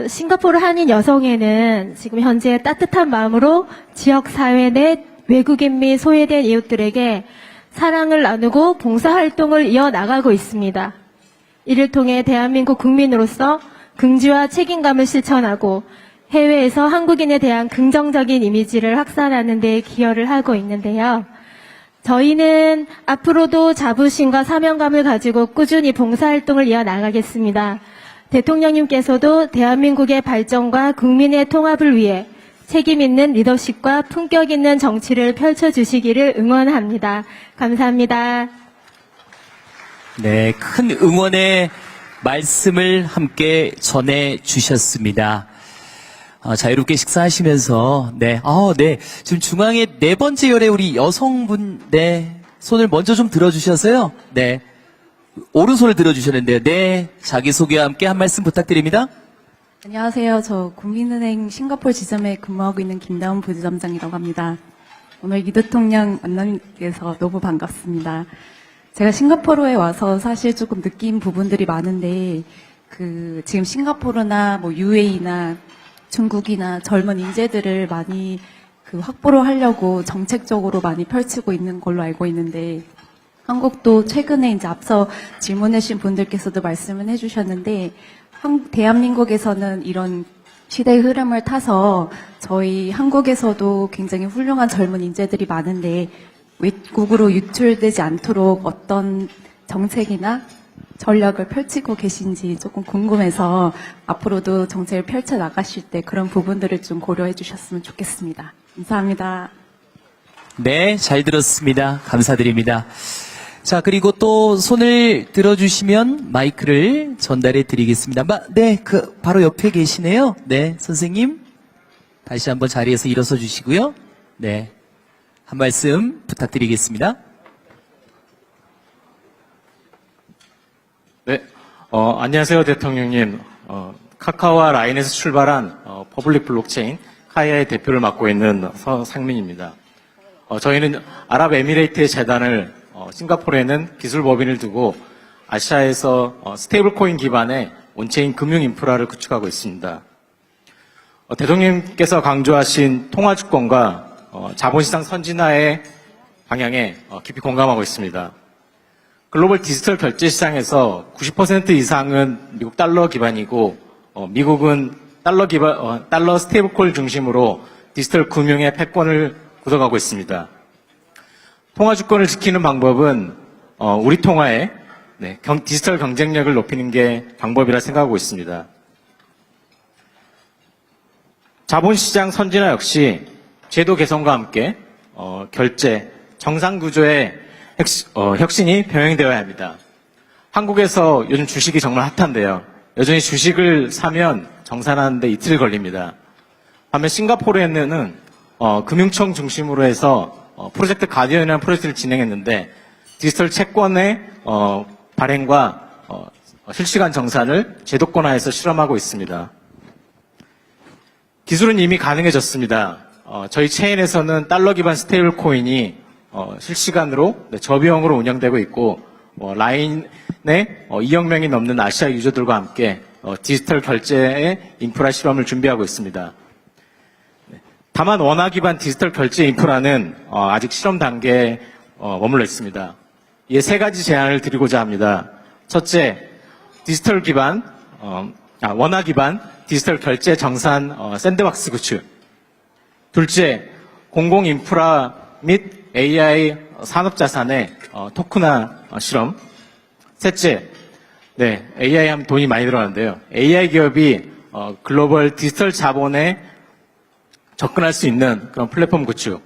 S10: 싱가포르 한인 여성회는 지금 현재 따뜻한 마음으로 지역사회 내 외국인 및 소외된 이웃들에게 사랑을 나누고 봉사활동을 이어나가고 있습니다. 이를 통해 대한민국 국민으로서 긍지와 책임감을 실천하고 해외에서 한국인에 대한 긍정적인 이미지를 확산하는 데 기여를 하고 있는데요. 저희는 앞으로도 자부심과 사명감을 가지고 꾸준히 봉사활동을 이어나가겠습니다. 대통령님께서도 대한민국의 발전과 국민의 통합을 위해 책임 있는 리더십과 품격 있는 정치를 펼쳐주시기를 응원합니다. 감사합니다.
S1: 네, 큰 응원의 말씀을 함께 전해 주셨습니다. 자유롭게 식사하시면서, 네, 네. 지금 중앙에 네 번째 열에 우리 여성분, 네, 손을 먼저 좀 들어주셔서요. 네. 오른손을 들어주셨는데요. 네. 자기소개와 함께 한 말씀 부탁드립니다.
S11: 안녕하세요. 저 국민은행 싱가포르 지점에 근무하고 있는 김다운 부지점장이라고 합니다. 오늘 이 대통령 만나게 돼서 너무 반갑습니다. 제가 싱가포르에 와서 사실 조금 느낀 부분들이 많은데, 지금 싱가포르나 뭐 UAE나 중국이나 젊은 인재들을 많이 확보를 하려고 정책적으로 많이 펼치고 있는 걸로 알고 있는데, 한국도 최근에 이제 앞서 질문해 주신 분들께서도 말씀을 해주셨는데, 대한민국에서는 이런 시대의 흐름을 타서 저희 한국에서도 굉장히 훌륭한 젊은 인재들이 많은데 외국으로 유출되지 않도록 어떤 정책이나 전략을 펼치고 계신지 조금 궁금해서 앞으로도 정책을 펼쳐 나가실 때 그런 부분들을 좀 고려해 주셨으면 좋겠습니다. 감사합니다.
S1: 네, 잘 들었습니다. 감사드립니다. 자, 그리고 또 손을 들어주시면 마이크를 전달해 드리겠습니다. 네, 바로 옆에 계시네요. 네, 선생님. 다시 한번 자리에서 일어서 주시고요. 네. 한 말씀 부탁드리겠습니다.
S12: 네, 안녕하세요, 대통령님. 카카오와 라인에서 출발한 퍼블릭 블록체인 카이아의 대표를 맡고 있는 서상민입니다. 저희는 아랍에미레이트의 재단을 싱가포르에는 기술법인을 두고 아시아에서 스테이블 코인 기반의 온체인 금융 인프라를 구축하고 있습니다. 대통령님께서 강조하신 통화주권과 자본시장 선진화의 방향에 깊이 공감하고 있습니다. 글로벌 디지털 결제 시장에서 90% 이상은 미국 달러 기반이고 미국은 달러 스테이블코인 중심으로 디지털 금융의 패권을 굳어가고 있습니다. 통화주권을 지키는 방법은 우리 통화의 디지털 경쟁력을 높이는 게 방법이라 생각하고 있습니다. 자본시장 선진화 역시 제도 개선과 함께 결제, 정상구조의 혁신이 병행되어야 합니다. 한국에서 요즘 주식이 정말 핫한데요. 여전히 주식을 사면 정산하는데 이틀 걸립니다. 반면 싱가포르에는 금융청 중심으로 해서 프로젝트 가디언이라는 프로젝트를 진행했는데 디지털 채권의 발행과 실시간 정산을 제도권화해서 실험하고 있습니다. 기술은 이미 가능해졌습니다. 저희 체인에서는 달러 기반 스테이블 코인이 실시간으로 저비용으로 운영되고 있고 라인에 2억 명이 넘는 아시아 유저들과 함께 디지털 결제의 인프라 실험을 준비하고 있습니다. 다만 원화 기반 디지털 결제 인프라는 아직 실험 단계에 머물러 있습니다. 이에 세 가지 제안을 드리고자 합니다. 첫째, 디지털 기반 원화 기반 디지털 결제 정산 샌드박스 구축. 둘째, 공공 인프라 및 AI 산업 자산의 토큰화 실험. 셋째, AI 하면 돈이 많이 들어가는데요. AI 기업이 글로벌 디지털 자본에 접근할 수 있는 그런 플랫폼 구축.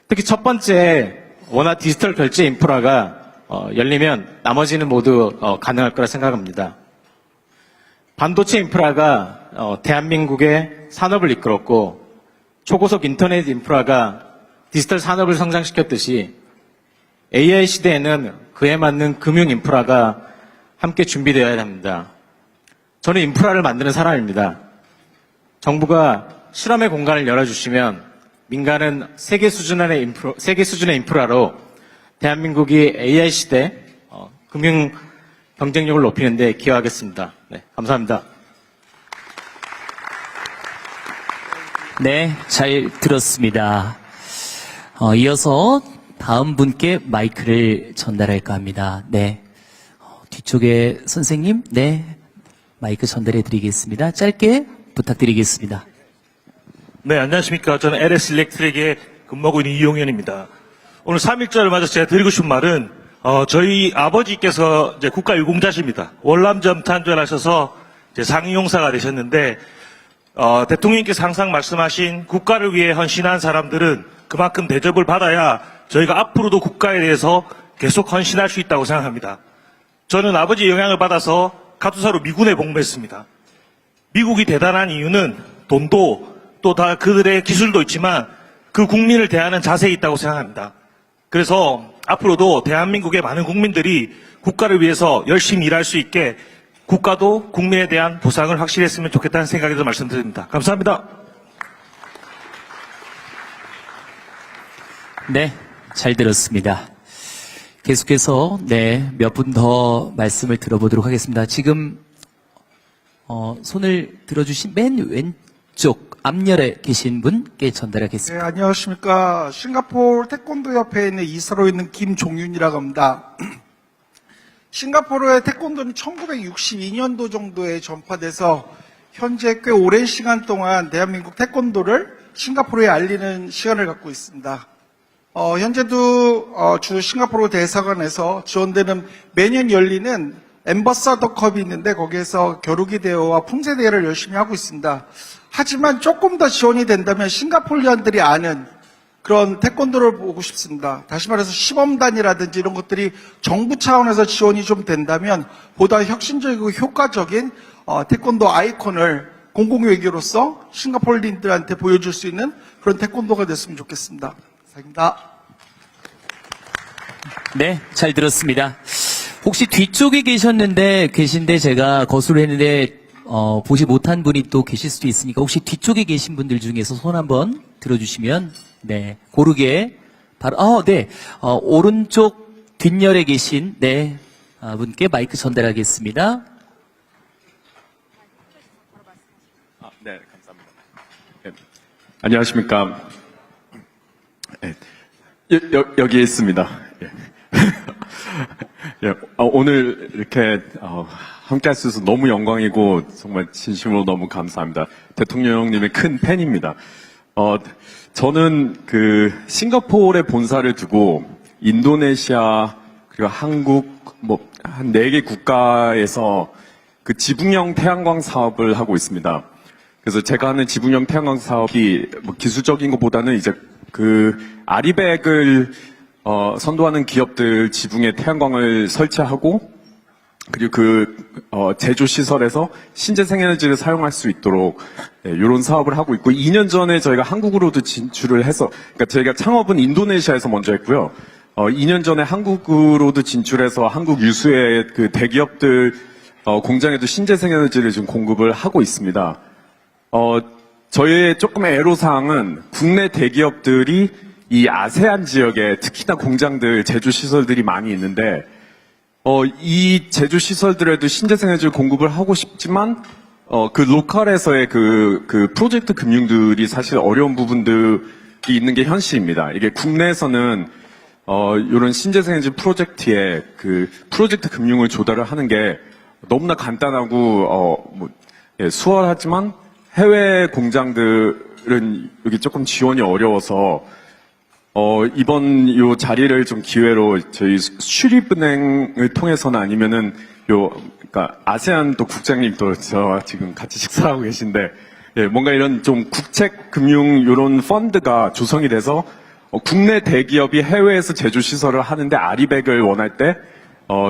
S12: 특히 첫 번째 원화 디지털 결제 인프라가 열리면 나머지는 모두 가능할 거라 생각합니다. 반도체 인프라가 대한민국의 산업을 이끌었고 초고속 인터넷 인프라가 디지털 산업을 성장시켰듯이 AI 시대에는 그에 맞는 금융 인프라가 함께 준비되어야 합니다. 저는 인프라를 만드는 사람입니다. 정부가 실험의 공간을 열어주시면 민간은 세계 수준의 인프라로 대한민국이 AI 시대 금융 경쟁력을 높이는 데 기여하겠습니다. 네, 감사합니다.
S1: 네, 잘 들었습니다. 이어서 다음 분께 마이크를 전달할까 합니다. 네, 뒤쪽에 선생님, 네, 마이크 전달해 드리겠습니다. 짧게 부탁드리겠습니다.
S13: 네, 안녕하십니까. 저는 LS 일렉트릭에 근무하고 있는 이용현입니다. 오늘 3.1절을 맞아서 제가 드리고 싶은 말은, 저희 아버지께서 이제 국가유공자십니다. 월남전 탄전하셔서 이제 상용사가 되셨는데, 대통령님께서 항상 말씀하신 국가를 위해 헌신한 사람들은 그만큼 대접을 받아야 저희가 앞으로도 국가에 대해서 계속 헌신할 수 있다고 생각합니다. 저는 아버지의 영향을 받아서 가투사로 미군에 복무했습니다. 미국이 대단한 이유는 돈도 또 다 그들의 기술도 있지만 그 국민을 대하는 자세에 있다고 생각합니다. 그래서 앞으로도 대한민국의 많은 국민들이 국가를 위해서 열심히 일할 수 있게 국가도 국민에 대한 보상을 확실히 했으면 좋겠다는 생각에서 말씀드립니다. 감사합니다.
S1: 네, 잘 들었습니다. 계속해서 몇 분 더 말씀을 들어보도록 하겠습니다. 지금 손을 들어주신 맨 왼쪽 앞열에 계신 분께 전달하겠습니다.
S14: 네, 안녕하십니까. 싱가포르 태권도 협회에 있는 이사로 있는 김종윤이라고 합니다. 싱가포르의 태권도는 1962년도 정도에 전파돼서 현재 꽤 오랜 시간 동안 대한민국 태권도를 싱가포르에 알리는 시간을 갖고 있습니다. 현재도 주 싱가포르 대사관에서 지원되는 매년 열리는 엠버서더 컵이 있는데 거기에서 겨루기 대회와 품새 대회를 열심히 하고 있습니다. 하지만 조금 더 지원이 된다면 싱가포르인들이 아는 그런 태권도를 보고 싶습니다. 다시 말해서 시범단이라든지 이런 것들이 정부 차원에서 지원이 좀 된다면 보다 혁신적이고 효과적인 태권도 아이콘을 공공외교로서 싱가포르인들한테 보여줄 수 있는 그런 태권도가 됐으면 좋겠습니다. 감사합니다.
S1: 네, 잘 들었습니다. 혹시 뒤쪽에 계신데 제가 거수를 했는데 보지 못한 분이 또 계실 수도 있으니까 혹시 뒤쪽에 계신 분들 중에서 손 한번 들어주시면 고르게 바로 오른쪽 뒷열에 계신 분께 마이크 전달하겠습니다.
S15: 네, 감사합니다. 네, 안녕하십니까. 네, 여기 있습니다. 예. 예, 오늘 이렇게 함께 할 수 있어서 너무 영광이고 정말 진심으로 너무 감사합니다. 대통령님의 큰 팬입니다. 저는 싱가포르의 본사를 두고 인도네시아 그리고 한국 한 4개 국가에서 지붕형 태양광 사업을 하고 있습니다. 그래서 제가 하는 지붕형 태양광 사업이 기술적인 것보다는 이제 아리백을 선도하는 기업들 지붕에 태양광을 설치하고 그리고 제조 시설에서 신재생 에너지를 사용할 수 있도록 이런 사업을 하고 있고 2년 전에 저희가 한국으로도 진출을 해서 그러니까 저희가 창업은 인도네시아에서 먼저 했고요. 2년 전에 한국으로도 진출해서 한국 유수의 대기업들 공장에도 신재생 에너지를 지금 공급을 하고 있습니다. 저희의 조금 애로사항은 국내 대기업들이 이 아세안 지역에 특히나 공장들, 제조시설들이 많이 있는데, 이 제조시설들에도 신재생에너지를 공급을 하고 싶지만, 로컬에서의 프로젝트 금융들이 사실 어려운 부분들이 있는 게 현실입니다. 이게 국내에서는, 이런 신재생에너지 프로젝트에 프로젝트 금융을 조달을 하는 게 너무나 간단하고, 수월하지만 해외 공장들은 여기 조금 지원이 어려워서, 이번 요 자리를 좀 기회로 저희 수립은행을 통해서는 아니면은 그러니까 아세안 또 국장님도 저와 지금 같이 식사하고 계신데, 뭔가 이런 좀 국책 금융 요런 펀드가 조성이 돼서 국내 대기업이 해외에서 제조 시설을 하는데 아리백을 원할 때,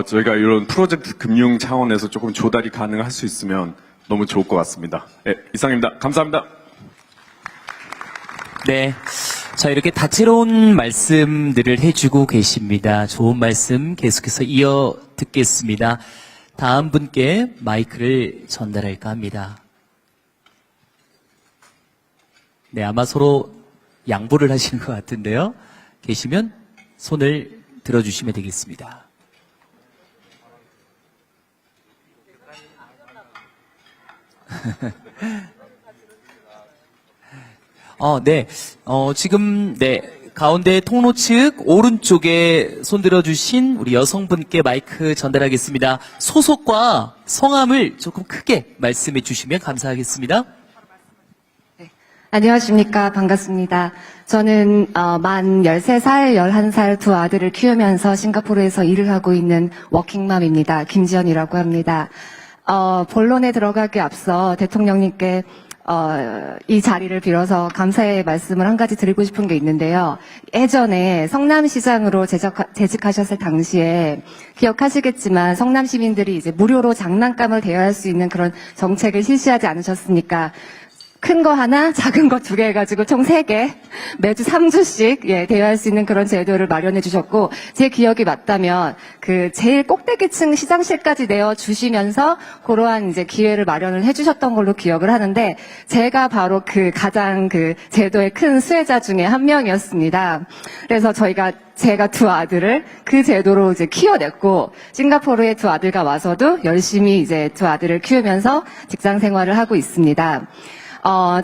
S15: 저희가 이런 프로젝트 금융 차원에서 조금 조달이 가능할 수 있으면 너무 좋을 것 같습니다. 이상입니다. 감사합니다.
S1: 네. 자, 이렇게 다채로운 말씀들을 해주고 계십니다. 좋은 말씀 계속해서 이어 듣겠습니다. 다음 분께 마이크를 전달할까 합니다. 네, 아마 서로 양보를 하시는 것 같은데요. 계시면 손을 들어주시면 되겠습니다. 지금, 가운데 통로 측 오른쪽에 손 들어주신 우리 여성분께 마이크 전달하겠습니다. 소속과 성함을 조금 크게 말씀해 주시면 감사하겠습니다.
S16: 안녕하십니까. 반갑습니다. 저는 만 13살, 11살 두 아들을 키우면서 싱가포르에서 일을 하고 있는 워킹맘입니다. 김지연이라고 합니다. 본론에 들어가기 앞서 대통령님께 이 자리를 빌어서 감사의 말씀을 한 가지 드리고 싶은 게 있는데요. 예전에 성남시장으로 재직하셨을 당시에 기억하시겠지만 성남 시민들이 이제 무료로 장난감을 대여할 수 있는 그런 정책을 실시하지 않으셨습니까? 큰 거 하나, 작은 거 2개 해가지고 총 3개, 매주 3주씩, 대여할 수 있는 그런 제도를 마련해 주셨고, 제 기억이 맞다면, 제일 꼭대기층 시장실까지 내어주시면서, 그러한 이제 기회를 마련을 해 주셨던 걸로 기억을 하는데, 제가 바로 가장 제도의 큰 수혜자 중에 한 명이었습니다. 그래서 제가 2 아들을 그 제도로 이제 키워냈고, 싱가포르의 2 아들과 와서도 열심히 이제 2 아들을 키우면서 직장 생활을 하고 있습니다.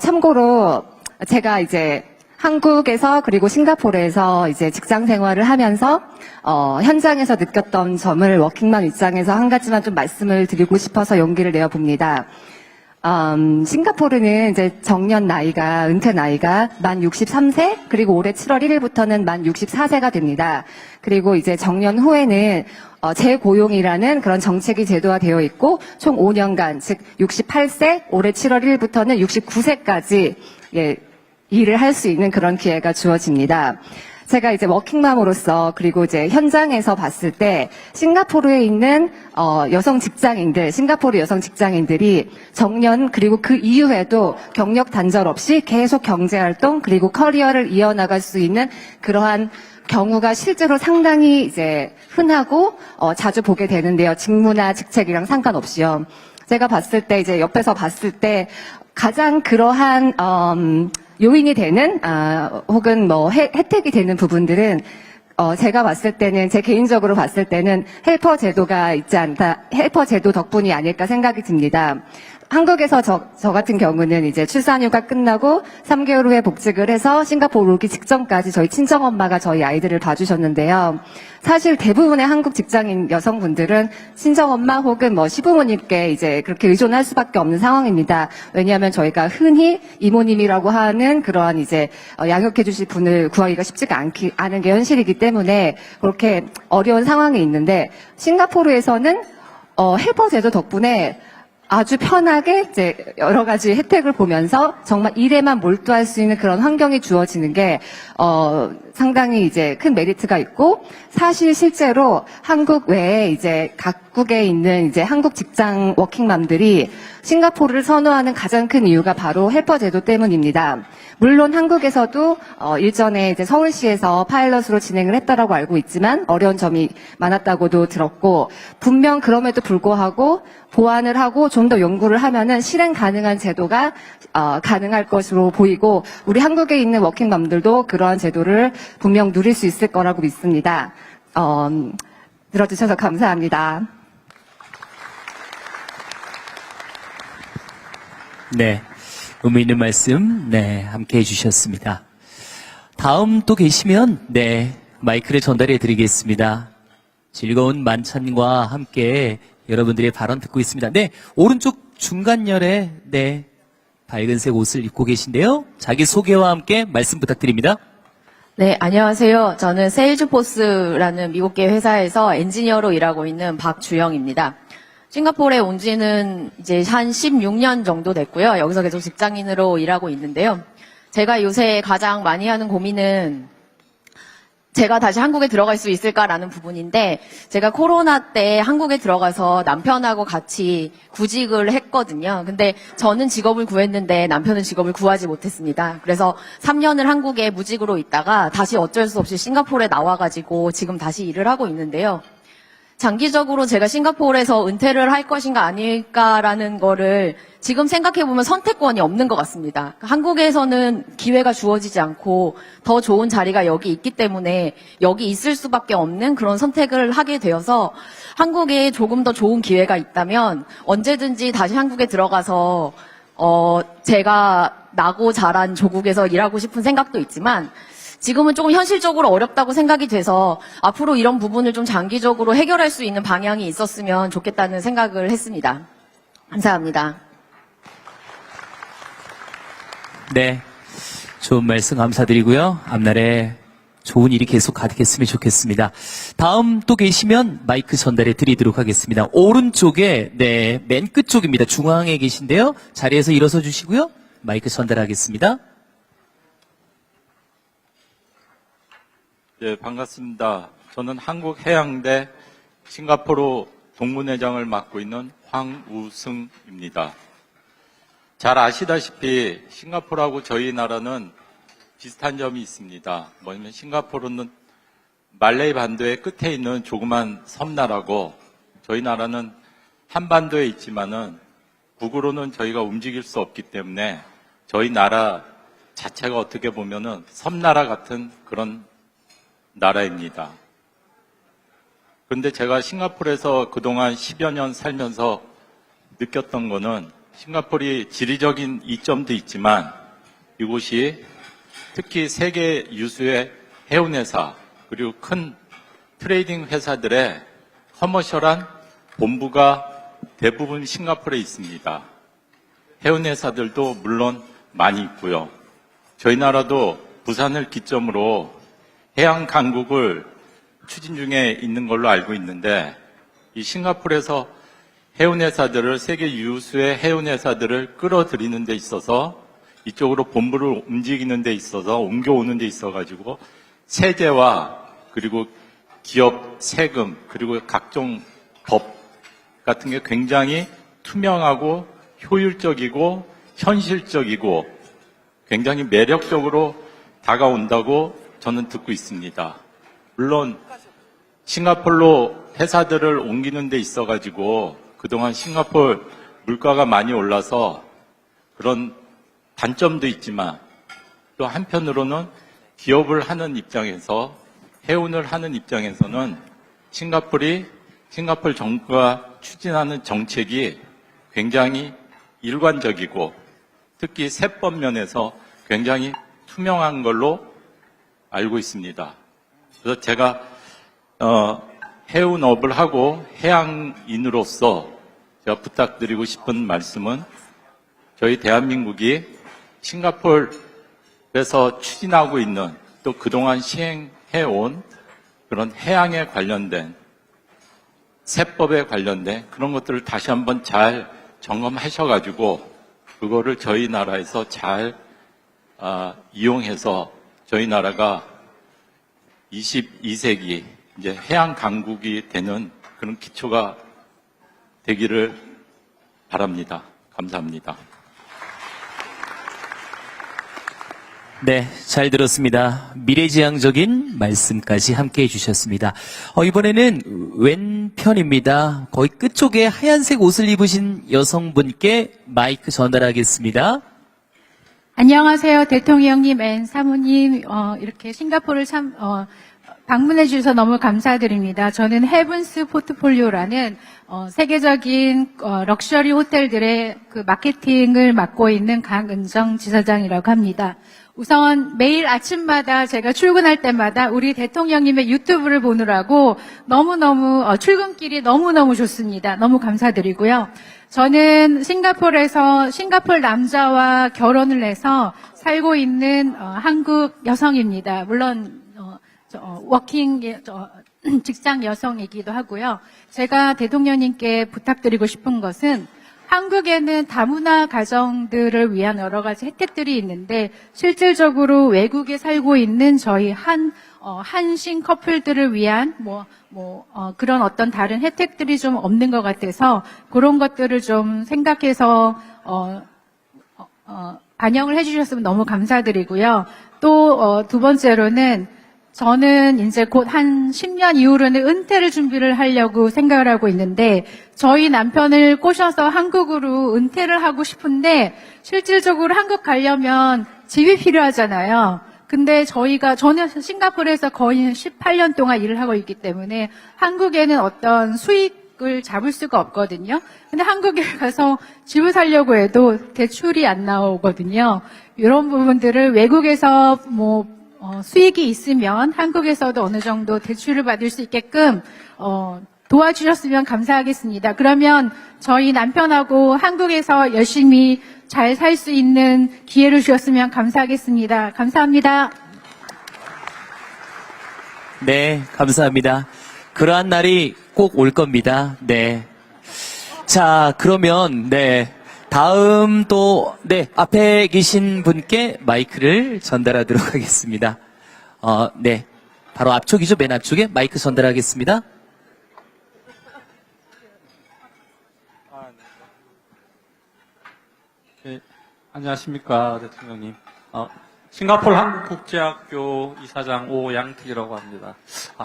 S16: 참고로 제가 이제 한국에서 그리고 싱가포르에서 이제 직장 생활을 하면서 현장에서 느꼈던 점을 워킹맘 입장에서 한 가지만 좀 말씀을 드리고 싶어서 용기를 내어 봅니다. 싱가포르는 이제 정년 나이가, 은퇴 나이가 만 63세, 그리고 올해 7월 1일부터는 만 64세가 됩니다. 그리고 이제 정년 후에는 재고용이라는 그런 정책이 제도화되어 있고, 총 5년간, 즉 68세, 올해 7월 1일부터는 69세까지 일을 할 수 있는 그런 기회가 주어집니다. 제가 이제 워킹맘으로서 그리고 이제 현장에서 봤을 때 싱가포르에 있는 싱가포르 여성 직장인들이 정년 그리고 그 이후에도 경력 단절 없이 계속 경제활동 그리고 커리어를 이어나갈 수 있는 그러한 경우가 실제로 상당히 이제 흔하고 자주 보게 되는데요. 직무나 직책이랑 상관없이요. 제가 봤을 때 이제 옆에서 봤을 때 가장 그러한 요인이 되는 혹은 혜택이 되는 부분들은 제가 봤을 때는 제 개인적으로 봤을 때는 헬퍼 제도가 있지 않다. 헬퍼 제도 덕분이 아닐까 생각이 듭니다. 한국에서 저 같은 경우는 이제 출산휴가 끝나고 3개월 후에 복직을 해서 싱가포르 오기 직전까지 저희 친정엄마가 저희 아이들을 봐주셨는데요. 사실 대부분의 한국 직장인 여성분들은 친정엄마 혹은 시부모님께 이제 그렇게 의존할 수밖에 없는 상황입니다. 왜냐하면 저희가 흔히 이모님이라고 하는 그러한 이제 양육해 주실 분을 구하기가 쉽지가 않은 게 현실이기 때문에 그렇게 어려운 상황이 있는데 싱가포르에서는 헬퍼 제도 덕분에 아주 편하게 이제 여러 가지 혜택을 보면서 정말 일에만 몰두할 수 있는 그런 환경이 주어지는 게 상당히 이제 큰 메리트가 있고, 사실 실제로 한국 외에 이제 각국에 있는 이제 한국 직장 워킹맘들이 싱가포르를 선호하는 가장 큰 이유가 바로 헬퍼 제도 때문입니다. 물론 한국에서도 일전에 이제 서울시에서 파일럿으로 진행을 했다라고 알고 있지만 어려운 점이 많았다고도 들었고, 분명 그럼에도 불구하고 보완을 하고 좀 더 연구를 하면은 실행 가능한 제도가 가능할 것으로 보이고, 우리 한국에 있는 워킹맘들도 그러한 제도를 분명 누릴 수 있을 거라고 믿습니다. 들어주셔서 감사합니다.
S1: 네. 의미 있는 말씀, 함께 해주셨습니다. 다음 또 계시면, 마이크를 전달해 드리겠습니다. 즐거운 만찬과 함께 여러분들의 발언 듣고 있습니다. 오른쪽 중간열에, 밝은색 옷을 입고 계신데요. 자기 소개와 함께 말씀 부탁드립니다.
S17: 네, 안녕하세요. 저는 세일즈포스라는 미국계 회사에서 엔지니어로 일하고 있는 박주영입니다. 싱가포르에 온 지는 이제 한 16년 정도 됐고요. 여기서 계속 직장인으로 일하고 있는데요. 제가 요새 가장 많이 하는 고민은 제가 다시 한국에 들어갈 수 있을까라는 부분인데, 제가 코로나 때 한국에 들어가서 남편하고 같이 구직을 했거든요. 근데 저는 직업을 구했는데 남편은 직업을 구하지 못했습니다. 그래서 3년을 한국에 무직으로 있다가 다시 어쩔 수 없이 싱가포르에 나와가지고 지금 다시 일을 하고 있는데요. 장기적으로 제가 싱가포르에서 은퇴를 할 것인가 아닐까라는 거를 지금 생각해보면 선택권이 없는 것 같습니다. 한국에서는 기회가 주어지지 않고 더 좋은 자리가 여기 있기 때문에 여기 있을 수밖에 없는 그런 선택을 하게 되어서, 한국에 조금 더 좋은 기회가 있다면 언제든지 다시 한국에 들어가서 제가 나고 자란 조국에서 일하고 싶은 생각도 있지만, 지금은 조금 현실적으로 어렵다고 생각이 돼서 앞으로 이런 부분을 좀 장기적으로 해결할 수 있는 방향이 있었으면 좋겠다는 생각을 했습니다. 감사합니다.
S1: 네. 좋은 말씀 감사드리고요. 앞날에 좋은 일이 계속 가득했으면 좋겠습니다. 다음 또 계시면 마이크 전달해 드리도록 하겠습니다. 오른쪽에, 맨 끝쪽입니다. 중앙에 계신데요. 자리에서 일어서 주시고요. 마이크 전달하겠습니다.
S18: 네, 반갑습니다. 저는 한국해양대 싱가포르 동문회장을 맡고 있는 황우승입니다. 잘 아시다시피 싱가포르하고 저희 나라는 비슷한 점이 있습니다. 뭐냐면 싱가포르는 말레이 반도의 끝에 있는 조그만 섬나라고 저희 나라는 한반도에 있지만은 북으로는 저희가 움직일 수 없기 때문에 저희 나라 자체가 어떻게 보면은 섬나라 같은 그런 나라입니다. 그런데 제가 싱가포르에서 그동안 10여 년 살면서 느꼈던 거는 싱가포르이 지리적인 이점도 있지만 이곳이 특히 세계 유수의 해운회사 그리고 큰 트레이딩 회사들의 커머셜한 본부가 대부분 싱가포르에 있습니다. 해운회사들도 물론 많이 있고요. 저희 나라도 부산을 기점으로 해양 강국을 추진 중에 있는 걸로 알고 있는데 이 싱가포르에서 해운회사들을 세계 유수의 해운회사들을 끌어들이는 데 있어서 이쪽으로 본부를 움직이는 데 있어서 옮겨오는 데 있어가지고 세제와 그리고 기업 세금 그리고 각종 법 같은 게 굉장히 투명하고 효율적이고 현실적이고 굉장히 매력적으로 다가온다고 저는 듣고 있습니다. 물론 싱가포르로 회사들을 옮기는 데 있어가지고 그동안 싱가포르 물가가 많이 올라서 그런 단점도 있지만 또 한편으로는 기업을 하는 입장에서 해운을 하는 입장에서는 싱가포르 정부가 추진하는 정책이 굉장히 일관적이고 특히 세법 면에서 굉장히 투명한 걸로 알고 있습니다. 그래서 제가 해운업을 하고 해양인으로서 제가 부탁드리고 싶은 말씀은 저희 대한민국이 싱가포르에서 추진하고 있는 또 그동안 시행해온 그런 해양에 관련된 세법에 관련된 그런 것들을 다시 한번 잘 점검하셔가지고 그거를 저희 나라에서 잘 이용해서 저희 나라가 22세기 이제 해양 강국이 되는 그런 기초가 되기를 바랍니다. 감사합니다.
S1: 네, 잘 들었습니다. 미래지향적인 말씀까지 함께 해주셨습니다. 이번에는 왼편입니다. 거의 끝쪽에 하얀색 옷을 입으신 여성분께 마이크 전달하겠습니다.
S19: 안녕하세요. 대통령님, 사모님, 이렇게 싱가포르를 방문해 주셔서 너무 감사드립니다. 저는 헤븐스 포트폴리오라는 세계적인 럭셔리 호텔들의 그 마케팅을 맡고 있는 강은정 지사장이라고 합니다. 우선 매일 아침마다 제가 출근할 때마다 우리 대통령님의 유튜브를 보느라고 너무너무 출근길이 너무너무 좋습니다. 너무 감사드리고요. 저는 싱가포르에서 싱가포르 남자와 결혼을 해서 살고 있는 한국 여성입니다. 물론 워킹 직장 여성이기도 하고요. 제가 대통령님께 부탁드리고 싶은 것은 한국에는 다문화 가정들을 위한 여러 가지 혜택들이 있는데 실질적으로 외국에 살고 있는 저희 한신 커플들을 위한 그런 어떤 다른 혜택들이 좀 없는 것 같아서 그런 것들을 좀 생각해서 반영을 해주셨으면 너무 감사드리고요. 또 두 번째로는 저는 이제 곧 한 10년 이후로는 은퇴를 준비를 하려고 생각을 하고 있는데 저희 남편을 꼬셔서 한국으로 은퇴를 하고 싶은데 실질적으로 한국 가려면 집이 필요하잖아요. 근데 저는 싱가포르에서 거의 18년 동안 일을 하고 있기 때문에 한국에는 어떤 수익을 잡을 수가 없거든요. 근데 한국에 가서 집을 살려고 해도 대출이 안 나오거든요. 이런 부분들을 외국에서 수익이 있으면 한국에서도 어느 정도 대출을 받을 수 있게끔 도와주셨으면 감사하겠습니다. 그러면 저희 남편하고 한국에서 열심히 잘 살 수 있는 기회를 주셨으면 감사하겠습니다. 감사합니다.
S1: 네, 감사합니다. 그러한 날이 꼭 올 겁니다. 네. 자, 그러면, 다음 앞에 계신 분께 마이크를 전달하도록 하겠습니다. 바로 앞쪽이죠. 맨 앞쪽에 마이크 전달하겠습니다.
S20: 네, 안녕하십니까, 대통령님. 싱가포르 한국국제학교 이사장 오양택이라고 합니다.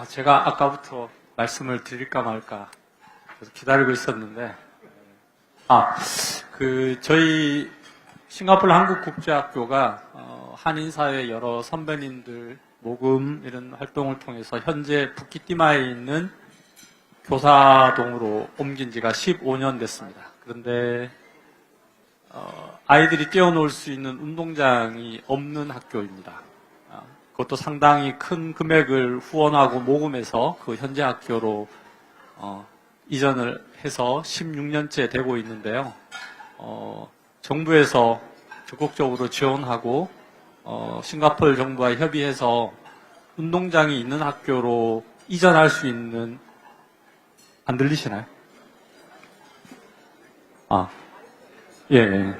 S20: 제가 아까부터 말씀을 드릴까 말까 그래서 기다리고 있었는데, 저희 싱가포르 한국국제학교가 한인사회 여러 선배님들 모금 이런 활동을 통해서 현재 부키티마에 있는 교사동으로 옮긴 지가 15년 됐습니다. 그런데 아이들이 뛰어놀 수 있는 운동장이 없는 학교입니다. 그것도 상당히 큰 금액을 후원하고 모금해서 그 현재 학교로 이전을 해서 16년째 되고 있는데요. 정부에서 적극적으로 지원하고 싱가포르 정부와 협의해서 운동장이 있는 학교로 이전할 수 있는, 안 들리시나요? 예.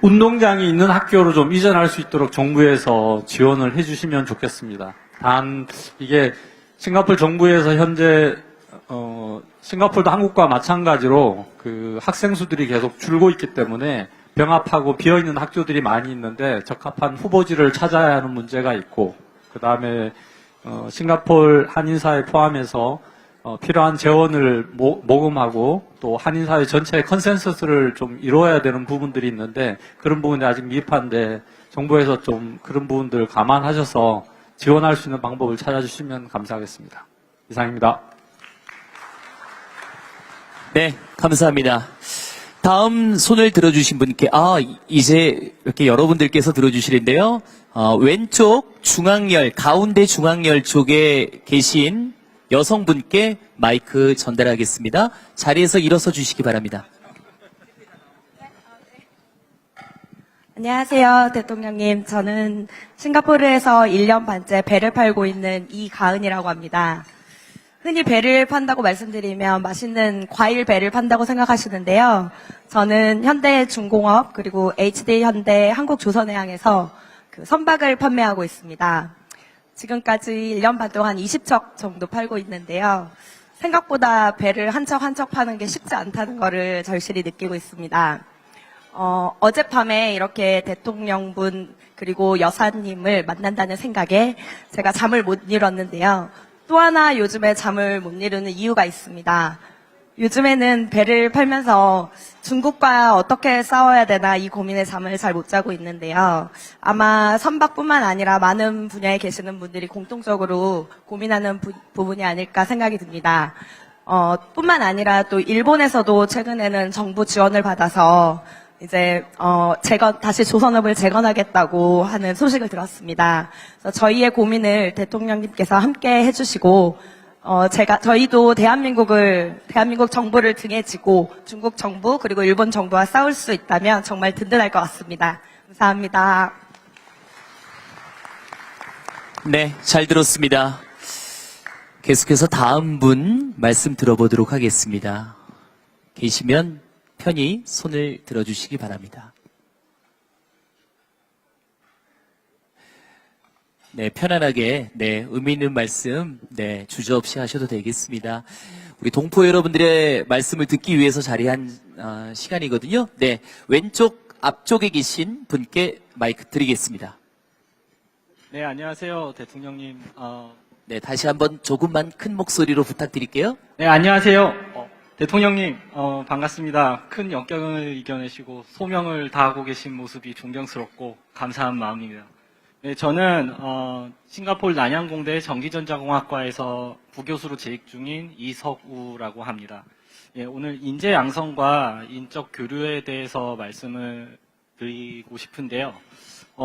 S20: 운동장이 있는 학교로 좀 이전할 수 있도록 정부에서 지원을 해주시면 좋겠습니다. 단 이게 싱가포르 정부에서 현재 싱가포르도 한국과 마찬가지로 그 학생 수들이 계속 줄고 있기 때문에 병합하고 비어있는 학교들이 많이 있는데 적합한 후보지를 찾아야 하는 문제가 있고, 그 다음에 싱가포르 한인사회 포함해서 필요한 재원을 모금하고 또 한인사회 전체의 컨센서스를 좀 이루어야 되는 부분들이 있는데 그런 부분이 아직 미흡한데 정부에서 좀 그런 부분들을 감안하셔서 지원할 수 있는 방법을 찾아주시면 감사하겠습니다. 이상입니다.
S1: 네, 감사합니다. 다음 손을 들어주신 분께, 이제 이렇게 여러분들께서 들어주시는데요. 왼쪽 중앙열, 가운데 중앙열 쪽에 계신 여성분께 마이크 전달하겠습니다. 자리에서 일어서 주시기 바랍니다.
S21: 안녕하세요, 대통령님. 저는 싱가포르에서 1년 반째 배를 팔고 있는 이가은이라고 합니다. 흔히 배를 판다고 말씀드리면 맛있는 과일 배를 판다고 생각하시는데요. 저는 현대중공업 그리고 HD 현대 한국조선해양에서 그 선박을 판매하고 있습니다. 지금까지 1년 반 동안 20척 정도 팔고 있는데요. 생각보다 배를 한 척 한 척 파는 게 쉽지 않다는 거를 절실히 느끼고 있습니다. 어젯밤에 이렇게 대통령분 그리고 여사님을 만난다는 생각에 제가 잠을 못 이뤘는데요. 또 하나 요즘에 잠을 못 이루는 이유가 있습니다. 요즘에는 배를 팔면서 중국과 어떻게 싸워야 되나 이 고민에 잠을 잘 못 자고 있는데요. 아마 선박뿐만 아니라 많은 분야에 계시는 분들이 공통적으로 고민하는 부분이 아닐까 생각이 듭니다. 뿐만 아니라 또 일본에서도 최근에는 정부 지원을 받아서 이제 다시 조선업을 재건하겠다고 하는 소식을 들었습니다. 그래서 저희의 고민을 대통령님께서 함께 해주시고 저희도 대한민국 정부를 등에 지고 중국 정부 그리고 일본 정부와 싸울 수 있다면 정말 든든할 것 같습니다. 감사합니다.
S1: 네, 잘 들었습니다. 계속해서 다음 분 말씀 들어보도록 하겠습니다. 계시면 편히 손을 들어주시기 바랍니다. 네, 편안하게, 의미 있는 말씀, 주저없이 하셔도 되겠습니다. 우리 동포 여러분들의 말씀을 듣기 위해서 자리한 시간이거든요. 네, 왼쪽 앞쪽에 계신 분께 마이크 드리겠습니다.
S22: 네, 안녕하세요, 대통령님.
S1: 네, 다시 한번 조금만 큰 목소리로 부탁드릴게요.
S22: 네, 안녕하세요. 대통령님, 반갑습니다. 큰 역경을 이겨내시고 소명을 다하고 계신 모습이 존경스럽고 감사한 마음입니다. 네, 저는 싱가포르 난양공대 전기전자공학과에서 부교수로 재직 중인 이석우라고 합니다. 예, 오늘 인재 양성과 인적 교류에 대해서 말씀을 드리고 싶은데요.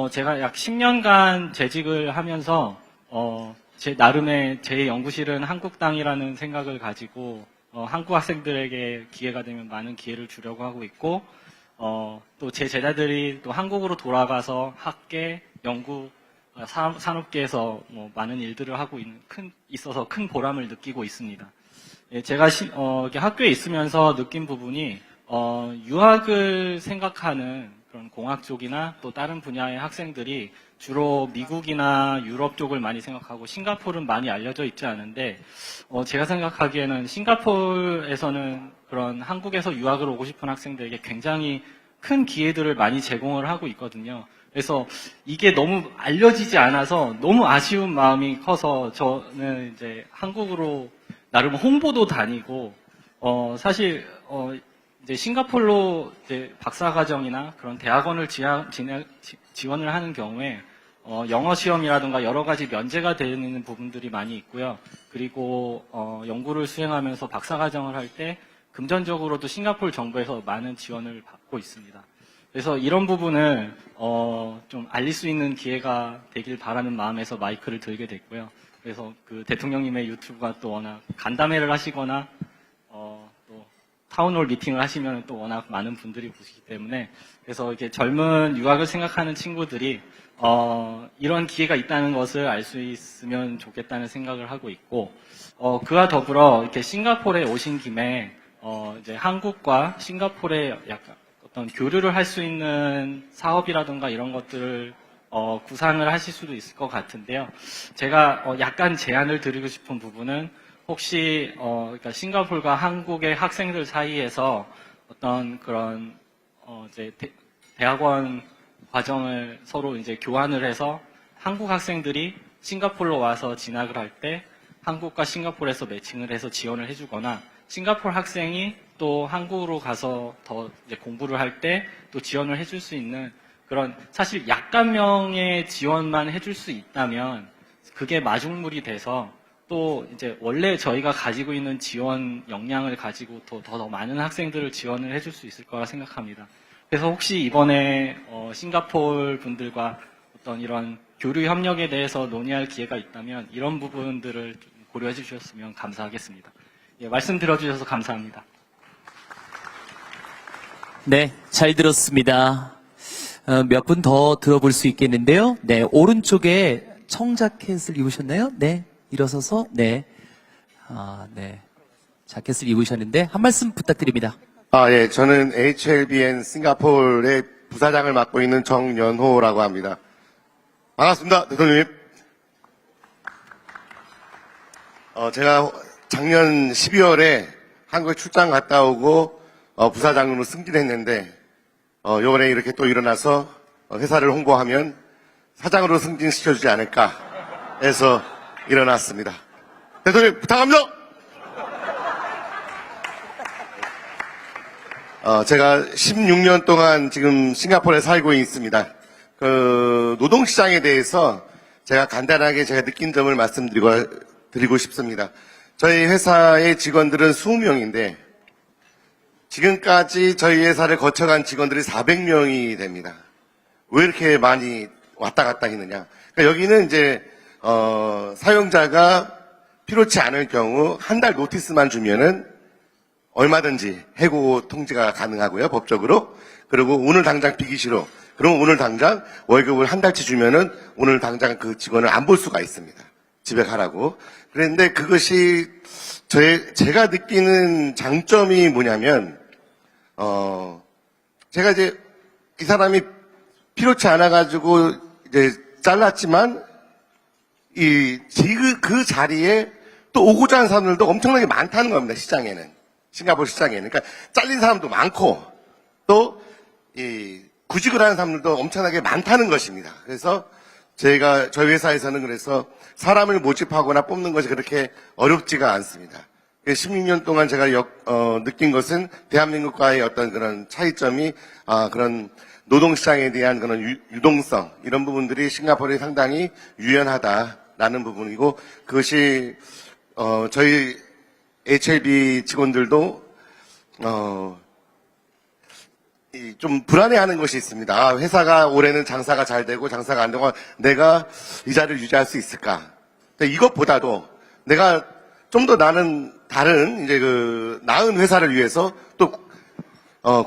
S22: 제가 약 10년간 재직을 하면서 제 나름의 제 연구실은 한국 땅이라는 생각을 가지고 한국 학생들에게 기회가 되면 많은 기회를 주려고 하고 있고 또 제 제자들이 또 한국으로 돌아가서 학계, 연구, 산업계에서 많은 일들을 하고 있어서 큰 보람을 느끼고 있습니다. 예, 제가 이렇게 학교에 있으면서 느낀 부분이 유학을 생각하는 그런 공학 쪽이나 또 다른 분야의 학생들이 주로 미국이나 유럽 쪽을 많이 생각하고 싱가포르는 많이 알려져 있지 않은데 제가 생각하기에는 싱가포르에서는 그런 한국에서 유학을 오고 싶은 학생들에게 굉장히 큰 기회들을 많이 제공을 하고 있거든요. 그래서 이게 너무 알려지지 않아서 너무 아쉬운 마음이 커서 저는 이제 한국으로 나름 홍보도 다니고, 사실, 이제 싱가폴로 이제 박사과정이나 그런 대학원을 지원을 하는 경우에 영어 시험이라든가 여러 가지 면제가 되는 부분들이 많이 있고요. 그리고 연구를 수행하면서 박사과정을 할 때 금전적으로도 싱가포르 정부에서 많은 지원을 받고 있습니다. 그래서 이런 부분을 좀 알릴 수 있는 기회가 되길 바라는 마음에서 마이크를 들게 됐고요. 그래서 그 대통령님의 유튜브가 또 워낙 간담회를 하시거나 또 타운홀 미팅을 하시면 또 워낙 많은 분들이 보시기 때문에, 그래서 이렇게 젊은 유학을 생각하는 친구들이 이런 기회가 있다는 것을 알 수 있으면 좋겠다는 생각을 하고 있고, 그와 더불어 이렇게 싱가포르에 오신 김에 이제 한국과 싱가포르의 약간 어떤 교류를 할 수 있는 사업이라든가 이런 것들을 구상을 하실 수도 있을 것 같은데요. 제가 약간 제안을 드리고 싶은 부분은, 혹시 그러니까 싱가포르가 한국의 학생들 사이에서 어떤 그런 이제 대학원 과정을 서로 이제 교환을 해서 한국 학생들이 싱가포르로 와서 진학을 할 때 한국과 싱가포르에서 매칭을 해서 지원을 해주거나, 싱가포르 학생이 또 한국으로 가서 더 이제 공부를 할 때 또 지원을 해줄 수 있는 그런, 사실 약간명의 지원만 해줄 수 있다면 그게 마중물이 돼서 또 이제 원래 저희가 가지고 있는 지원 역량을 가지고 더 많은 학생들을 지원을 해줄 수 있을 거라 생각합니다. 그래서 혹시 이번에 싱가포르 분들과 어떤 이런 교류 협력에 대해서 논의할 기회가 있다면 이런 부분들을 좀 고려해 주셨으면 감사하겠습니다. 예, 말씀 들어주셔서 감사합니다.
S1: 네, 잘 들었습니다. 몇 분 더 들어볼 수 있겠는데요. 네, 오른쪽에 청자켓을 입으셨나요? 네, 일어서서, 네. 네. 자켓을 입으셨는데, 한 말씀 부탁드립니다.
S2: 예, 저는 HLBN 싱가포르의 부사장을 맡고 있는 정연호라고 합니다. 반갑습니다, 대통령님. 제가 작년 12월에 한국에 출장 갔다 오고, 부사장으로 승진했는데, 요번에 이렇게 또 일어나서 회사를 홍보하면 사장으로 승진시켜주지 않을까 해서 일어났습니다. 대통령 부탁합니다. 제가 16년 동안 지금 싱가포르에 살고 있습니다. 노동시장에 대해서 제가 간단하게 제가 느낀 점을 말씀드리고 싶습니다. 저희 회사의 직원들은 20명인데 지금까지 저희 회사를 거쳐간 직원들이 400명이 됩니다. 왜 이렇게 많이 왔다 갔다 했느냐. 그러니까 여기는 이제 사용자가 필요치 않을 경우 한 달 노티스만 주면은 얼마든지 해고 통지가 가능하고요, 법적으로. 그리고 오늘 당장 비기 싫어. 그럼 오늘 당장 월급을 한 달치 주면은 오늘 당장 그 직원을 안 볼 수가 있습니다. 집에 가라고. 그런데 그것이 제가 느끼는 장점이 뭐냐면, 제가 이제 이 사람이 필요치 않아가지고 이제 잘랐지만, 그 자리에 또 오고자 하는 사람들도 엄청나게 많다는 겁니다, 시장에는. 싱가포르 시장에는. 그러니까 잘린 사람도 많고, 또, 구직을 하는 사람들도 엄청나게 많다는 것입니다. 그래서 저희 회사에서는 그래서 사람을 모집하거나 뽑는 것이 그렇게 어렵지가 않습니다. 16년 동안 제가 느낀 것은 대한민국과의 어떤 그런 차이점이, 그런 노동시장에 대한 그런 유동성, 이런 부분들이 싱가포르에 상당히 유연하다라는 부분이고, 그것이, 저희 HLB 직원들도, 좀 불안해하는 것이 있습니다. 회사가 올해는 장사가 잘 되고 장사가 안 되고 내가 이 자리를 유지할 수 있을까? 이것보다도 내가 좀 더 나는 다른 이제 나은 회사를 위해서 또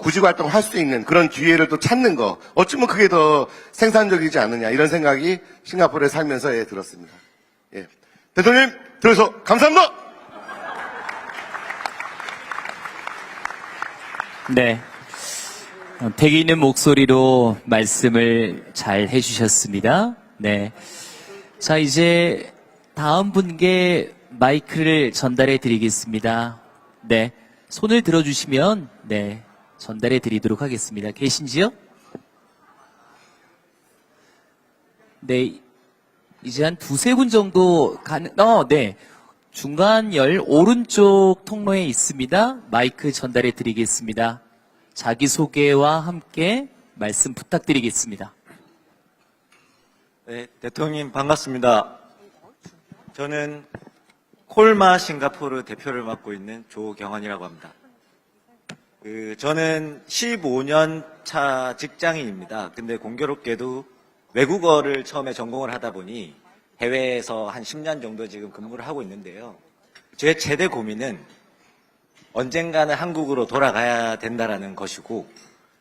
S2: 구직 활동을 할 수 있는 그런 기회를 또 찾는 거, 어쩌면 그게 더 생산적이지 않느냐, 이런 생각이 싱가포르에 살면서 들었습니다. 예. 대통령님 들어서 감사합니다.
S1: 네. 패기 있는 목소리로 말씀을 잘 해주셨습니다. 네. 자, 이제 다음 분께 마이크를 전달해 드리겠습니다. 네. 손을 들어주시면, 네. 전달해 드리도록 하겠습니다. 계신지요? 네. 이제 한 두세 분 정도 네. 중간 열 오른쪽 통로에 있습니다. 마이크 전달해 드리겠습니다. 자기소개와 함께 말씀 부탁드리겠습니다.
S3: 네, 대통령님 반갑습니다. 저는 콜마 싱가포르 대표를 맡고 있는 조경환이라고 합니다. 저는 15년 차 직장인입니다. 근데 공교롭게도 외국어를 처음에 전공을 하다 보니 해외에서 한 10년 정도 지금 근무를 하고 있는데요. 제 최대 고민은 언젠가는 한국으로 돌아가야 된다라는 것이고,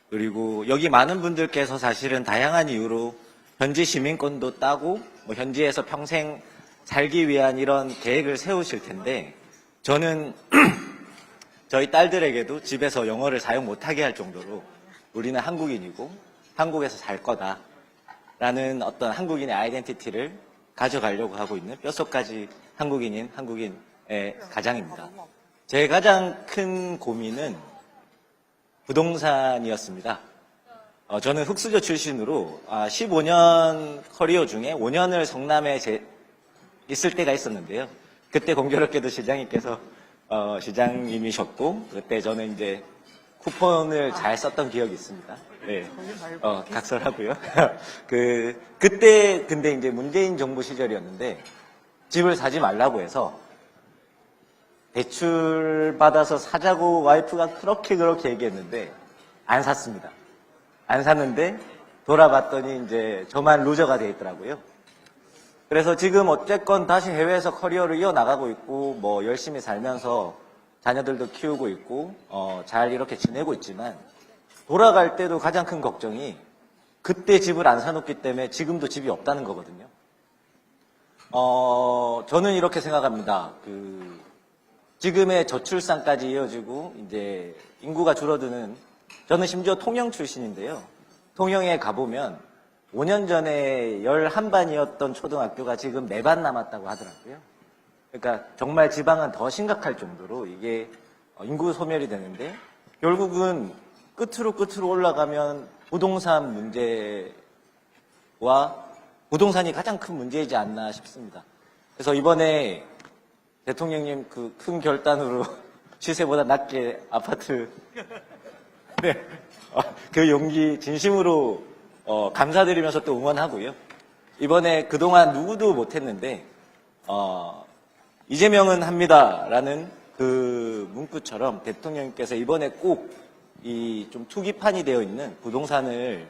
S3: 그리고 여기 많은 분들께서 사실은 다양한 이유로 현지 시민권도 따고 현지에서 평생 살기 위한 이런 계획을 세우실 텐데, 저는 저희 딸들에게도 집에서 영어를 사용 못하게 할 정도로 우리는 한국인이고 한국에서 살 거다라는 어떤 한국인의 아이덴티티를 가져가려고 하고 있는 뼛속까지 한국인인 한국인의 가장입니다. 제 가장 큰 고민은 부동산이었습니다. 저는 흑수저 출신으로 15년 커리어 중에 5년을 성남에 있을 때가 있었는데요. 그때 공교롭게도 시장님께서 시장님이셨고, 그때 저는 이제 쿠폰을 잘 썼던 기억이 있습니다. 네. 각설하고요. 그때 근데 이제 문재인 정부 시절이었는데 집을 사지 말라고 해서 대출 받아서 사자고 와이프가 그렇게 얘기했는데 안 샀습니다. 안 샀는데 돌아봤더니 이제 저만 루저가 돼 있더라고요. 그래서 지금 어쨌건 다시 해외에서 커리어를 이어나가고 있고 열심히 살면서 자녀들도 키우고 있고 잘 이렇게 지내고 있지만, 돌아갈 때도 가장 큰 걱정이 그때 집을 안 사놓기 때문에 지금도 집이 없다는 거거든요. 저는 이렇게 생각합니다. 지금의 저출산까지 이어지고 이제 인구가 줄어드는, 저는 심지어 통영 출신인데요. 통영에 가보면 5년 전에 11반이었던 초등학교가 지금 4반 남았다고 하더라고요. 그러니까 정말 지방은 더 심각할 정도로 이게 인구 소멸이 되는데, 결국은 끝으로 올라가면 부동산 문제와 부동산이 가장 큰 문제이지 않나 싶습니다. 그래서 이번에 대통령님 큰 결단으로 시세보다 낮게 아파트 네. 그 용기 진심으로 감사드리면서 또 응원하고요. 이번에 그동안 누구도 못했는데 이재명은 합니다라는 그 문구처럼 대통령님께서 이번에 꼭 이 좀 투기판이 되어 있는 부동산을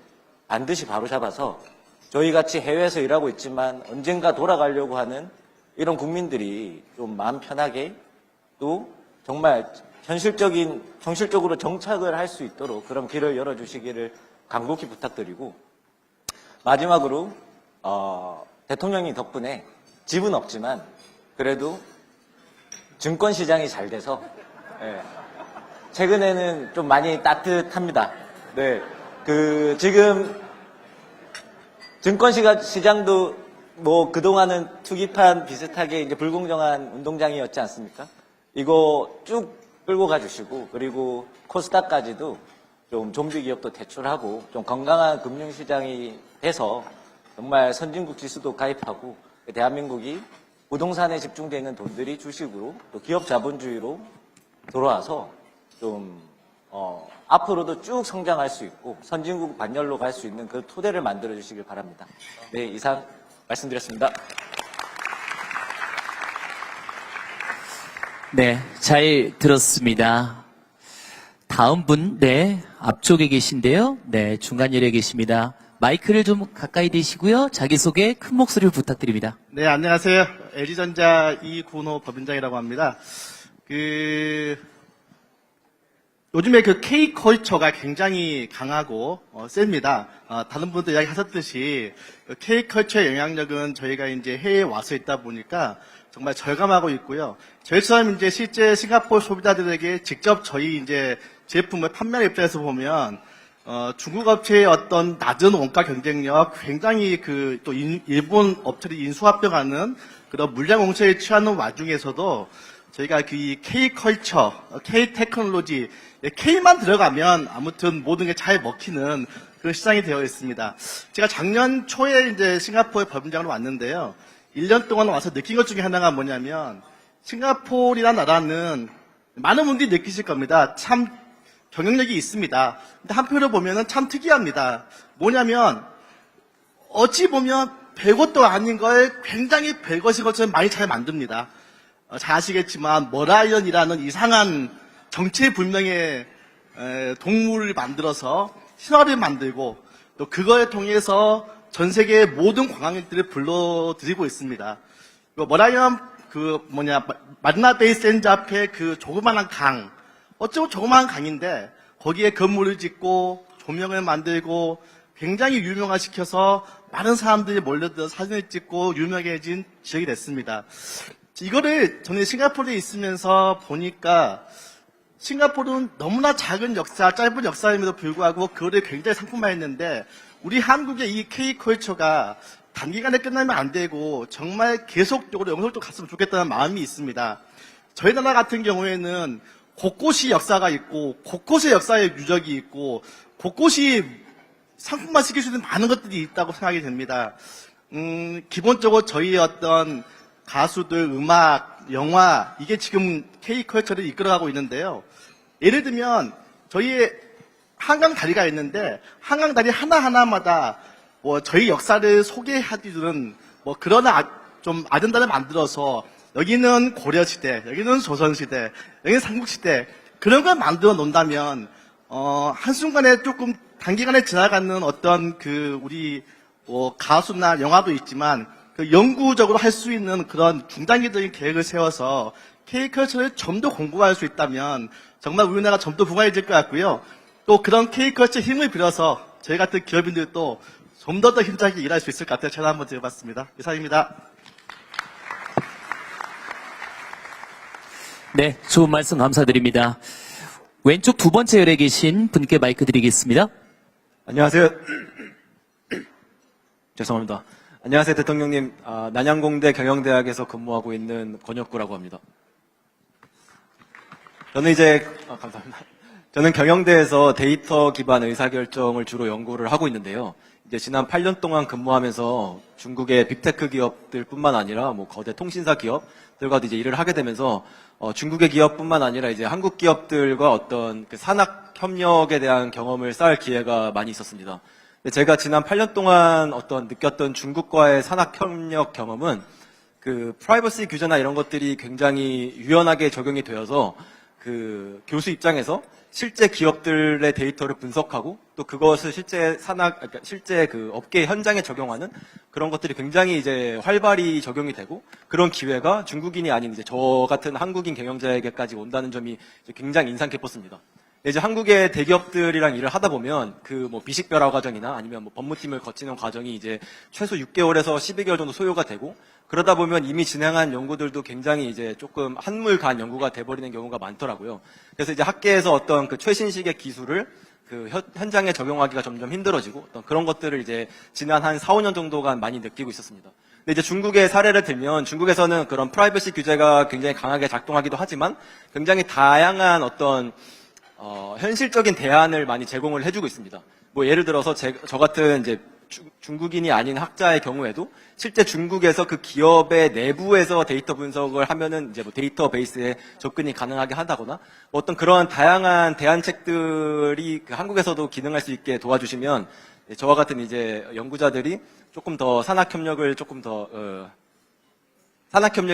S3: 반드시 바로잡아서 저희같이 해외에서 일하고 있지만 언젠가 돌아가려고 하는 이런 국민들이 좀 마음 편하게 또 정말 현실적으로 정착을 할 수 있도록 그런 길을 열어주시기를 간곡히 부탁드리고, 마지막으로 대통령님 덕분에 집은 없지만 그래도 증권시장이 잘 돼서 최근에는 좀 많이 따뜻합니다. 네, 지금 증권시장도 그동안은 투기판 비슷하게 이제 불공정한 운동장이었지 않습니까? 이거 쭉 끌고 가주시고, 그리고 코스닥까지도 좀 좀비 기업도 대출하고 좀 건강한 금융시장이 돼서 정말 선진국 지수도 가입하고 대한민국이 부동산에 집중되어 있는 돈들이 주식으로 또 기업 자본주의로 돌아와서 좀 앞으로도 쭉 성장할 수 있고 선진국 반열로 갈 수 있는 그 토대를 만들어 주시길 바랍니다. 네, 이상 말씀드렸습니다.
S1: 네, 잘 들었습니다. 다음 분, 네, 앞쪽에 계신데요. 네, 중간열에 계십니다. 마이크를 좀 가까이 대시고요. 자기소개 큰 목소리를 부탁드립니다.
S4: 네, 안녕하세요. LG전자 이군호 법인장이라고 합니다. 요즘에 K컬처가 굉장히 강하고 셉니다. 다른 분도 이야기하셨듯이 K컬처의 영향력은 저희가 이제 해외에 와서 있다 보니까 정말 절감하고 있고요. 저희처럼 이제 실제 싱가포르 소비자들에게 직접 저희 이제 제품을 판매하는 입장에서 보면 중국 업체의 어떤 낮은 원가 경쟁력, 굉장히 또 일본 업체들이 인수합병하는 그런 물량 공세에 취하는 와중에서도 저희가 그 K컬처, K테크놀로지, K만 들어가면 아무튼 모든 게 잘 먹히는 그런 시장이 되어 있습니다. 제가 작년 초에 이제 싱가포르 법인장으로 왔는데요. 1년 동안 와서 느낀 것 중에 하나가 뭐냐면 싱가포르라는 나라는 많은 분들이 느끼실 겁니다. 참 경쟁력이 있습니다. 근데 한편으로 보면은 참 특이합니다. 뭐냐면 어찌 보면 별것도 아닌 걸 굉장히 별것인 것처럼 많이 잘 만듭니다. 잘 아시겠지만 머라이언이라는 이상한 정체불명의 동물을 만들어서 신화를 만들고 또 그걸 통해서 전 세계의 모든 관광객들을 불러들이고 있습니다. 머라이언 마리나베이 샌즈 앞에 그 조그만한 강, 어쩌고 조그만한 강인데 거기에 건물을 짓고 조명을 만들고 굉장히 유명화시켜서 많은 사람들이 몰려들어서 사진을 찍고 유명해진 지역이 됐습니다. 이거를 저는 싱가포르에 있으면서 보니까 싱가포르는 너무나 작은 역사, 짧은 역사임에도 불구하고 그거를 굉장히 상품화했는데 우리 한국의 이 K컬처가 단기간에 끝나면 안 되고 정말 계속적으로 영속적으로 갔으면 좋겠다는 마음이 있습니다. 저희 나라 같은 경우에는 곳곳이 역사가 있고 곳곳에 역사의 유적이 있고 곳곳이 상품화 시킬 수 있는 많은 것들이 있다고 생각이 됩니다. 기본적으로 저희 어떤 가수들, 음악, 영화 이게 지금 K컬처를 이끌어가고 있는데요. 예를 들면 저희의 한강 다리가 있는데 한강 다리 하나하나마다 저희 역사를 소개해주는 그런 좀 아젠다를 만들어서 여기는 고려시대, 여기는 조선시대, 여기는 삼국시대 그런 걸 만들어 놓는다면 한순간에 조금 단기간에 지나가는 어떤 우리 가수나 영화도 있지만 영구적으로 할 수 있는 그런 중장기적인 계획을 세워서 K컬처를 좀 더 공부할 수 있다면 정말 우리나라가 좀 더 부강해질 것 같고요. 또 그런 K컬처 힘을 빌어서 저희 같은 기업인들도 좀 더 힘차게 일할 수 있을 것 같아요. 제가 한번 드려봤습니다. 이상입니다.
S1: 네, 좋은 말씀 감사드립니다. 왼쪽 두 번째 열에 계신 분께 마이크 드리겠습니다.
S5: 안녕하세요. 죄송합니다. 안녕하세요, 대통령님. 난양공대 경영대학에서 근무하고 있는 권혁구라고 합니다. 저는 감사합니다. 저는 경영대에서 데이터 기반 의사결정을 주로 연구를 하고 있는데요. 이제 지난 8년 동안 근무하면서 중국의 빅테크 기업들뿐만 아니라 거대 통신사 기업들과도 이제 일을 하게 되면서 중국의 기업뿐만 아니라 이제 한국 기업들과 어떤 그 산학 협력에 대한 경험을 쌓을 기회가 많이 있었습니다. 근데 제가 지난 8년 동안 느꼈던 중국과의 산학 협력 경험은 그 프라이버시 규제나 이런 것들이 굉장히 유연하게 적용이 되어서 그 교수 입장에서 실제 기업들의 데이터를 분석하고 또 그것을 실제 그 업계 현장에 적용하는 그런 것들이 굉장히 이제 활발히 적용이 되고 그런 기회가 중국인이 아닌 이제 저 같은 한국인 경영자에게까지 온다는 점이 굉장히 인상 깊었습니다. 이제 한국의 대기업들이랑 일을 하다 보면 비식별화 과정이나 아니면 법무팀을 거치는 과정이 이제 최소 6개월에서 12개월 정도 소요가 되고 그러다 보면 이미 진행한 연구들도 굉장히 이제 조금 한물 간 연구가 돼버리는 경우가 많더라고요. 그래서 이제 학계에서 어떤 그 최신식의 기술을 그 현장에 적용하기가 점점 힘들어지고 어떤 그런 것들을 이제 지난 한 4, 5년 정도간 많이 느끼고 있었습니다. 근데 이제 중국의 사례를 들면 중국에서는 그런 프라이버시 규제가 굉장히 강하게 작동하기도 하지만 굉장히 다양한 어떤 현실적인 대안을 많이 제공을 해주고 있습니다. 예를 들어서 저 같은 이제 중국인이 아닌 학자의 경우에도 실제 중국에서 그 기업의 내부에서 데이터 분석을 하면은 이제 데이터베이스에 접근이 가능하게 한다거나 어떤 그런 다양한 대안책들이 그 한국에서도 기능할 수 있게 도와주시면 저와 같은 이제 연구자들이 조금 더 산학협력이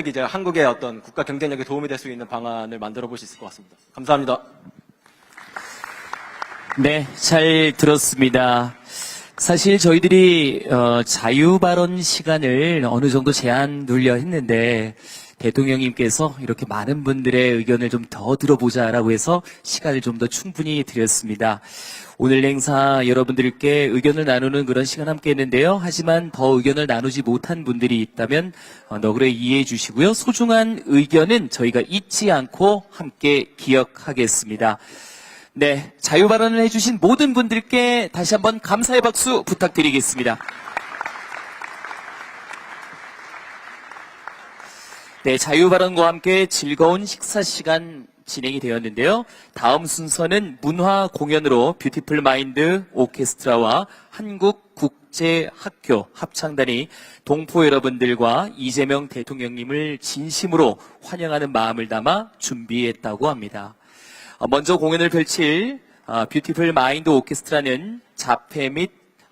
S5: 이제 한국의 어떤 국가 경쟁력에 도움이 될 수 있는 방안을 만들어 볼 수 있을 것 같습니다. 감사합니다.
S1: 네, 잘 들었습니다. 사실 저희들이 자유 발언 시간을 어느 정도 제한 돌려 했는데 대통령님께서 이렇게 많은 분들의 의견을 좀 더 들어보자라고 해서 시간을 좀 더 충분히 드렸습니다. 오늘 행사 여러분들께 의견을 나누는 그런 시간 함께 했는데요. 하지만 더 의견을 나누지 못한 분들이 있다면 너그레 이해해 주시고요. 소중한 의견은 저희가 잊지 않고 함께 기억하겠습니다. 네, 자유 발언을 해주신 모든 분들께 다시 한번 감사의 박수 부탁드리겠습니다. 네, 자유발언과 함께 즐거운 식사 시간 진행이 되었는데요. 다음 순서는 문화 공연으로 뷰티풀 마인드 오케스트라와 한국국제학교 합창단이 동포 여러분들과 이재명 대통령님을 진심으로 환영하는 마음을 담아 준비했다고 합니다. 먼저 공연을 펼칠 뷰티풀 마인드 오케스트라는 자폐 및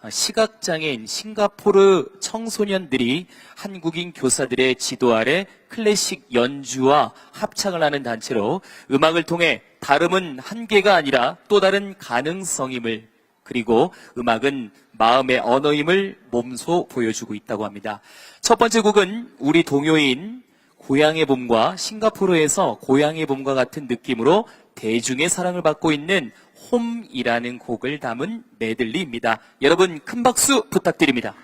S1: 시각장애인 싱가포르 청소년들이 한국인 교사들의 지도 아래 클래식 연주와 합창을 하는 단체로 음악을 통해 다름은 한계가 아니라 또 다른 가능성임을, 그리고 음악은 마음의 언어임을 몸소 보여주고 있다고 합니다. 첫 번째 곡은 우리 동요인 고향의 봄과 싱가포르에서 고향의 봄과 같은 느낌으로 대중의 사랑을 받고 있는 홈이라는 곡을 담은 메들리입니다. 여러분 큰 박수 부탁드립니다.